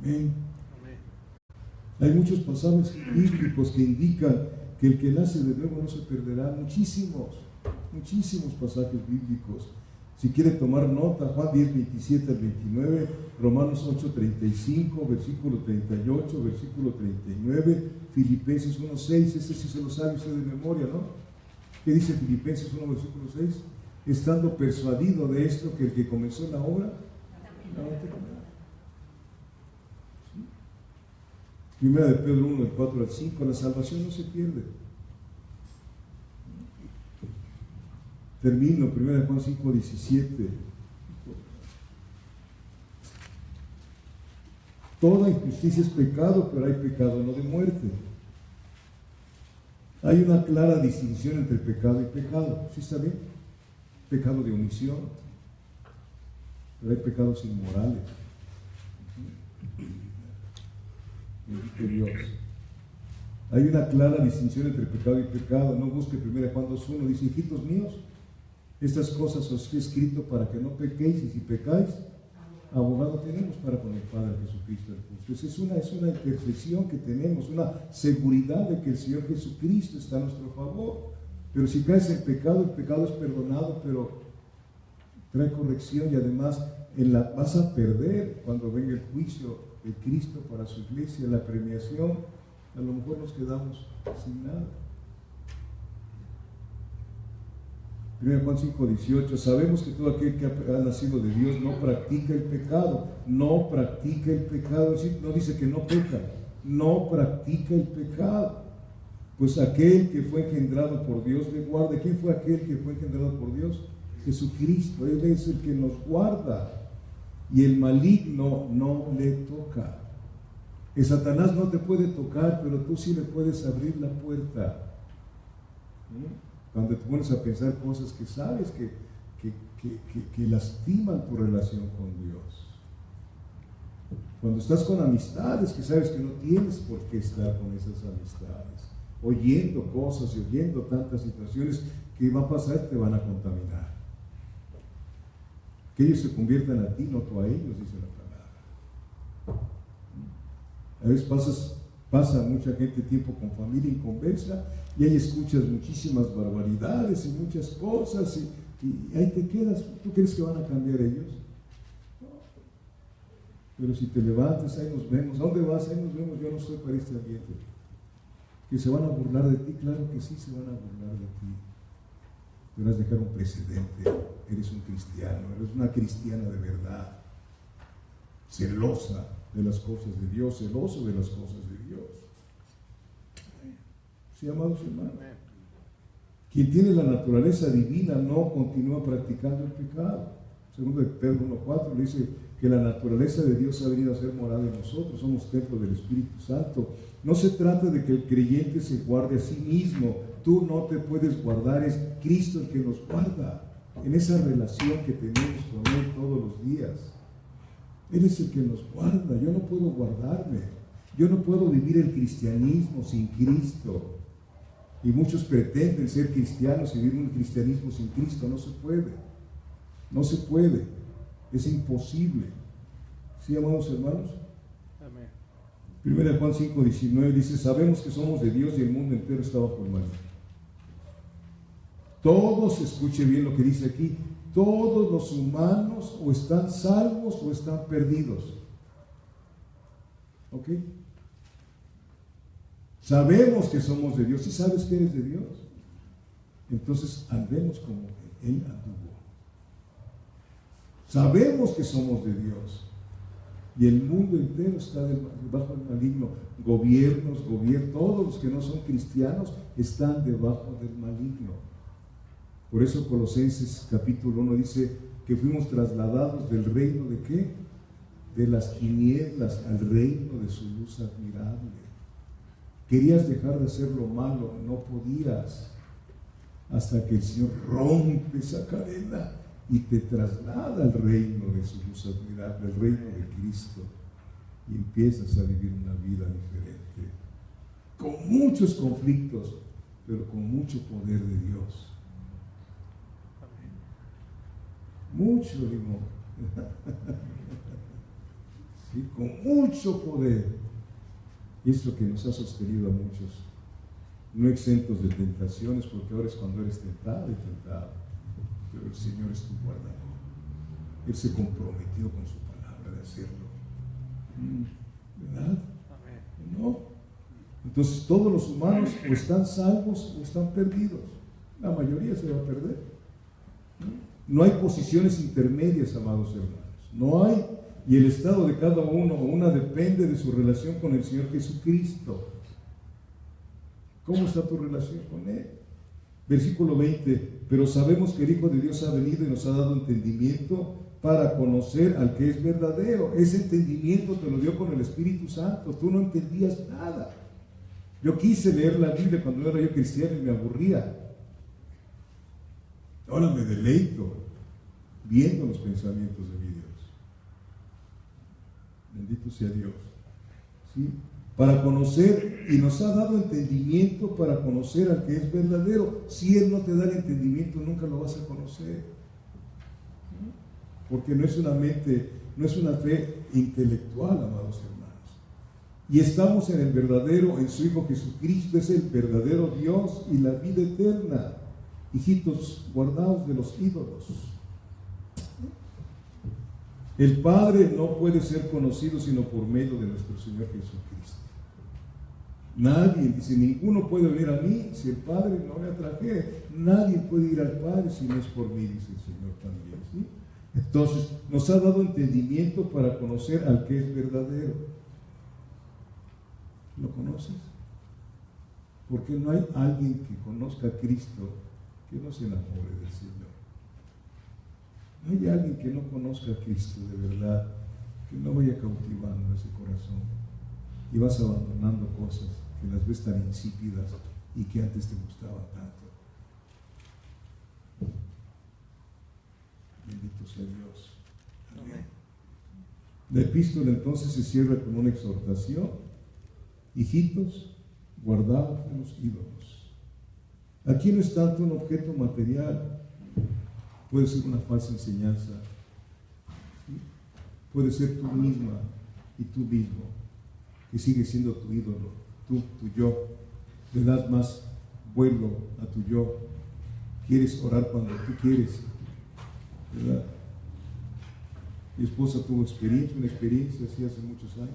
Amén. Hay muchos pasajes bíblicos que indican que el que nace de nuevo no se perderá. Muchísimos pasajes bíblicos. Si quiere tomar nota, Juan 10:27-29, Romanos 8:35, versículo 38, versículo 39, Filipenses 1:6, ese sí se lo sabe usted de memoria, ¿no? ¿Qué dice Filipenses 1, versículo 6? Estando persuadido de esto, que el que comenzó la obra, la va a terminar. ¿Sí? Primera de Pedro 1, del 4 al 5, la salvación no se pierde. Termino, 1 Juan 5:17. Toda injusticia es pecado, pero hay pecado no de muerte. Hay una clara distinción entre pecado y pecado. ¿Sí está bien? Pecado de omisión, pero hay pecados inmorales. Bendito Dios. Hay una clara distinción entre pecado y pecado. No busque 1 Juan 2:1, dice, hijitos míos, estas cosas os he escrito para que no pequéis, y si pecáis, abogado tenemos para con el Padre Jesucristo el justo. Es una intercesión que tenemos, una seguridad de que el Señor Jesucristo está a nuestro favor. Pero si caes en pecado, el pecado es perdonado, pero trae corrección, y además vas a perder cuando venga el juicio de Cristo para su iglesia, la premiación. a lo mejor nos quedamos sin nada. 1 Juan 5:18, sabemos que todo aquel que ha nacido de Dios no practica el pecado, no practica el pecado, es decir, no dice que no peca, no practica el pecado, pues aquel que fue engendrado por Dios le guarda. ¿Quién fue aquel que fue engendrado por Dios? Jesucristo. Él es el que nos guarda y el maligno no le toca. El Satanás no te puede tocar, pero tú sí le puedes abrir la puerta. Cuando te pones a pensar cosas que sabes que lastiman tu relación con Dios. Cuando estás con amistades que sabes que no tienes por qué estar con esas amistades, oyendo cosas y oyendo tantas situaciones que va a pasar, te van a contaminar. Que ellos se conviertan a ti, no tú a ellos, dice la palabra. A veces pasa mucha gente tiempo con familia inconversa y ahí escuchas muchísimas barbaridades y muchas cosas y ahí te quedas. ¿Tú crees que van a cambiar ellos? No. Pero si te levantas, ahí nos vemos. ¿A dónde vas? Ahí nos vemos. Yo no estoy para este ambiente. ¿Que se van a burlar de ti? Claro que sí, se van a burlar de ti. Pero has de dejar un precedente. Eres un cristiano, eres una cristiana de verdad, celosa de las cosas de Dios, celoso de las cosas de Dios. Sí, amados hermanos. Quien tiene la naturaleza divina no continúa practicando el pecado. Segundo de Pedro 1:4 le dice que la naturaleza de Dios ha venido a ser morada en nosotros, somos templo del Espíritu Santo. No se trata de que el creyente se guarde a sí mismo. Tú no te puedes guardar, es Cristo el que nos guarda en esa relación que tenemos con Él todos los días. Él es el que nos guarda. Yo no puedo guardarme. Yo no puedo vivir el cristianismo sin Cristo. Y muchos pretenden ser cristianos y vivir un cristianismo sin Cristo. No se puede. No se puede. Es imposible. ¿Sí, amados hermanos? Amén. 1 Juan 5:19 dice, sabemos que somos de Dios y el mundo entero está bajo el maligno. Todos, escuche bien lo que dice aquí, todos los humanos o están salvos o están perdidos. ¿Ok? Sabemos que somos de Dios. ¿Sí sabes que eres de Dios? Entonces andemos como Él anduvo. Sabemos que somos de Dios. Y el mundo entero está debajo del maligno. Gobiernos, todos los que no son cristianos están debajo del maligno. Por eso Colosenses capítulo 1 dice que fuimos trasladados del reino de ¿qué? De las tinieblas al reino de su luz admirable. Querías dejar de hacer lo malo, no podías, hasta que el Señor rompe esa cadena y te traslada al reino de su luz admirable, al reino de Cristo, y empiezas a vivir una vida diferente, con muchos conflictos, pero con mucho poder de Dios. Mucho limón, sí, con mucho poder. Y es lo que nos ha sostenido a muchos, no exentos de tentaciones, porque ahora es cuando eres tentado y tentado, pero el Señor es tu guardador. Él se comprometió con su palabra de hacerlo. ¿Verdad? ¿No? Entonces todos los humanos o están salvos o están perdidos. La mayoría se va a perder. No hay posiciones intermedias, amados hermanos. No hay. Y el estado de cada uno o una depende de su relación con el Señor Jesucristo. ¿Cómo está tu relación con Él? Versículo 20. Pero sabemos que el Hijo de Dios ha venido y nos ha dado entendimiento para conocer al que es verdadero. Ese entendimiento te lo dio con el Espíritu Santo. Tú no entendías nada. Yo quise leer la Biblia cuando era yo cristiano y me aburría. Ahora me deleito viendo los pensamientos de mi Dios. Bendito sea Dios. ¿Sí? Para conocer, y nos ha dado entendimiento para conocer al que es verdadero. Si Él no te da el entendimiento, nunca lo vas a conocer. Porque no es una mente, no es una fe intelectual, amados hermanos. Y estamos en el verdadero, en su Hijo Jesucristo, es el verdadero Dios y la vida eterna. Hijitos, guardaos de los ídolos. El Padre no puede ser conocido sino por medio de nuestro Señor Jesucristo. Nadie, dice, ninguno puede venir a mí si el Padre no le atrajere. Nadie puede ir al Padre si no es por mí, dice el Señor también, ¿sí? Entonces, nos ha dado entendimiento para conocer al que es verdadero. ¿Lo conoces? Porque no hay alguien que conozca a Cristo que no se enamore del Señor. No hay alguien que no conozca a Cristo de verdad, que no vaya cautivando ese corazón y vas abandonando cosas que las ves tan insípidas y que antes te gustaban tanto. Bendito sea Dios. Amén. La epístola entonces se cierra con una exhortación: hijitos, guardaos de los ídolos. Aquí no es tanto un objeto material, puede ser una falsa enseñanza, ¿sí? Puede ser tú misma y tú mismo, que sigue siendo tu ídolo, tu yo. Le das más vuelo a tu yo. Quieres orar cuando tú quieres, ¿verdad? Mi esposa tuvo una experiencia así hace muchos años,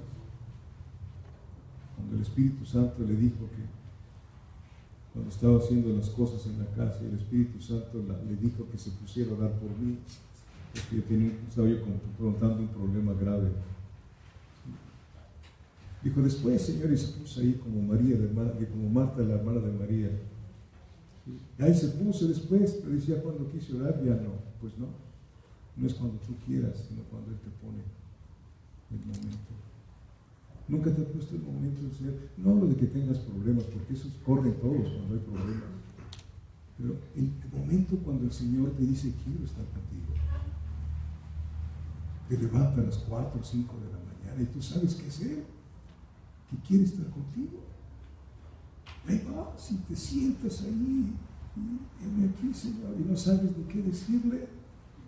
cuando el Espíritu Santo le dijo que cuando estaba haciendo las cosas en la casa, el Espíritu Santo le dijo que se pusiera a orar por mí, porque estaba yo confrontando un problema grave. Dijo, después, Señor, y se puso ahí como María, como Marta, la hermana de María. ¿Sí? Y ahí se puso después, pero decía, cuando quise orar, ya no. Pues no, no es cuando tú quieras, sino cuando Él te pone el momento. Nunca te ha puesto el momento del Señor. No hablo de que tengas problemas, porque esos corren todos cuando hay problemas. Pero el momento cuando el Señor te dice, quiero estar contigo. Te levanta a las 4 o 5 de la mañana y tú sabes qué hacer, que quiere estar contigo. Ahí vas y te sientas ahí, y aquí, Señor, y no sabes ni qué decirle,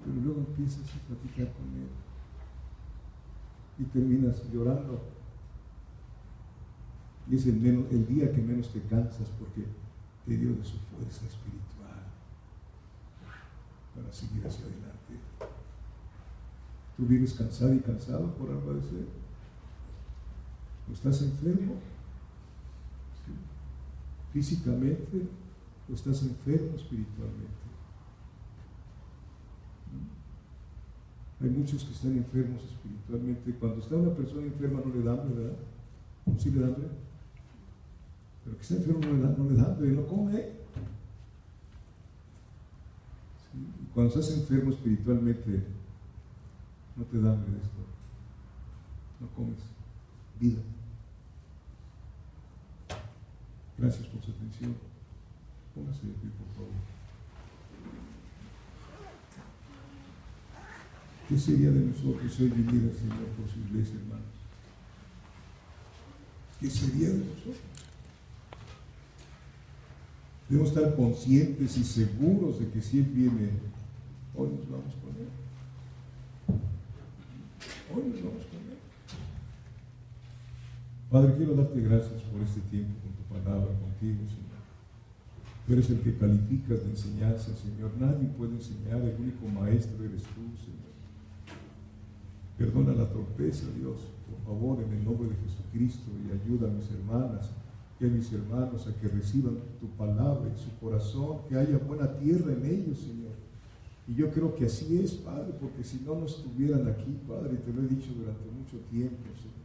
pero luego empiezas a platicar con Él y terminas llorando. Y es el día que menos te cansas, porque te dio de su fuerza espiritual para seguir hacia adelante. ¿Tú vives cansado y cansado por algo de ser? ¿O estás enfermo? ¿Sí? Físicamente, o estás enfermo espiritualmente. Hay muchos que están enfermos espiritualmente. Cuando está una persona enferma no le da hambre, ¿verdad? ¿No sí le da hambre? Pero que está enfermo no le da hambre, no come. ¿Sí? Y cuando estás enfermo espiritualmente, no te da hambre de esto. No comes vida. Gracias por su atención. Póngase de pie, por favor. ¿Qué sería de nosotros hoy vivir al Señor por su iglesia, hermanos? ¿Qué sería de nosotros? Debemos estar conscientes y seguros de que si Él viene, hoy nos vamos con Él. Hoy nos vamos con Él. Padre, quiero darte gracias por este tiempo con tu palabra, contigo, Señor. Tú eres el que calificas de enseñanza, Señor. Nadie puede enseñar, el único maestro eres tú, Señor. Perdona la torpeza, Dios, por favor, en el nombre de Jesucristo, y ayuda a mis hermanas y a mis hermanos a que reciban tu palabra en su corazón, que haya buena tierra en ellos, Señor. Y yo creo que así es, Padre, porque si no estuvieran aquí, Padre, te lo he dicho durante mucho tiempo, Señor.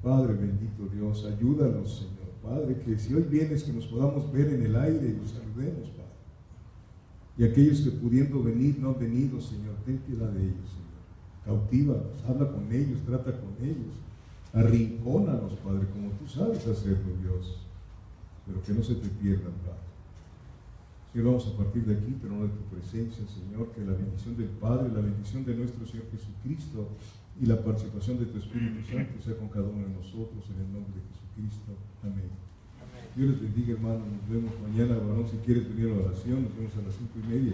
Padre bendito Dios, ayúdanos, Señor. Padre, que si hoy vienes, que nos podamos ver en el aire y nos saludemos, Padre. Y aquellos que pudiendo venir no han venido, Señor, ten piedad de ellos, Señor. Cautívalos, habla con ellos, trata con ellos. Arrincónalos, Padre, como tú sabes hacerlo, Dios. Pero que no se te pierdan, Padre. Señor, vamos a partir de aquí, pero no de tu presencia, Señor. Que la bendición del Padre, la bendición de nuestro Señor Jesucristo y la participación de tu Espíritu Santo sea con cada uno de nosotros, en el nombre de Jesucristo. Amén. Dios les bendiga, hermanos. Nos vemos mañana, varón. Si quieres venir a la oración, nos vemos a las 5:30.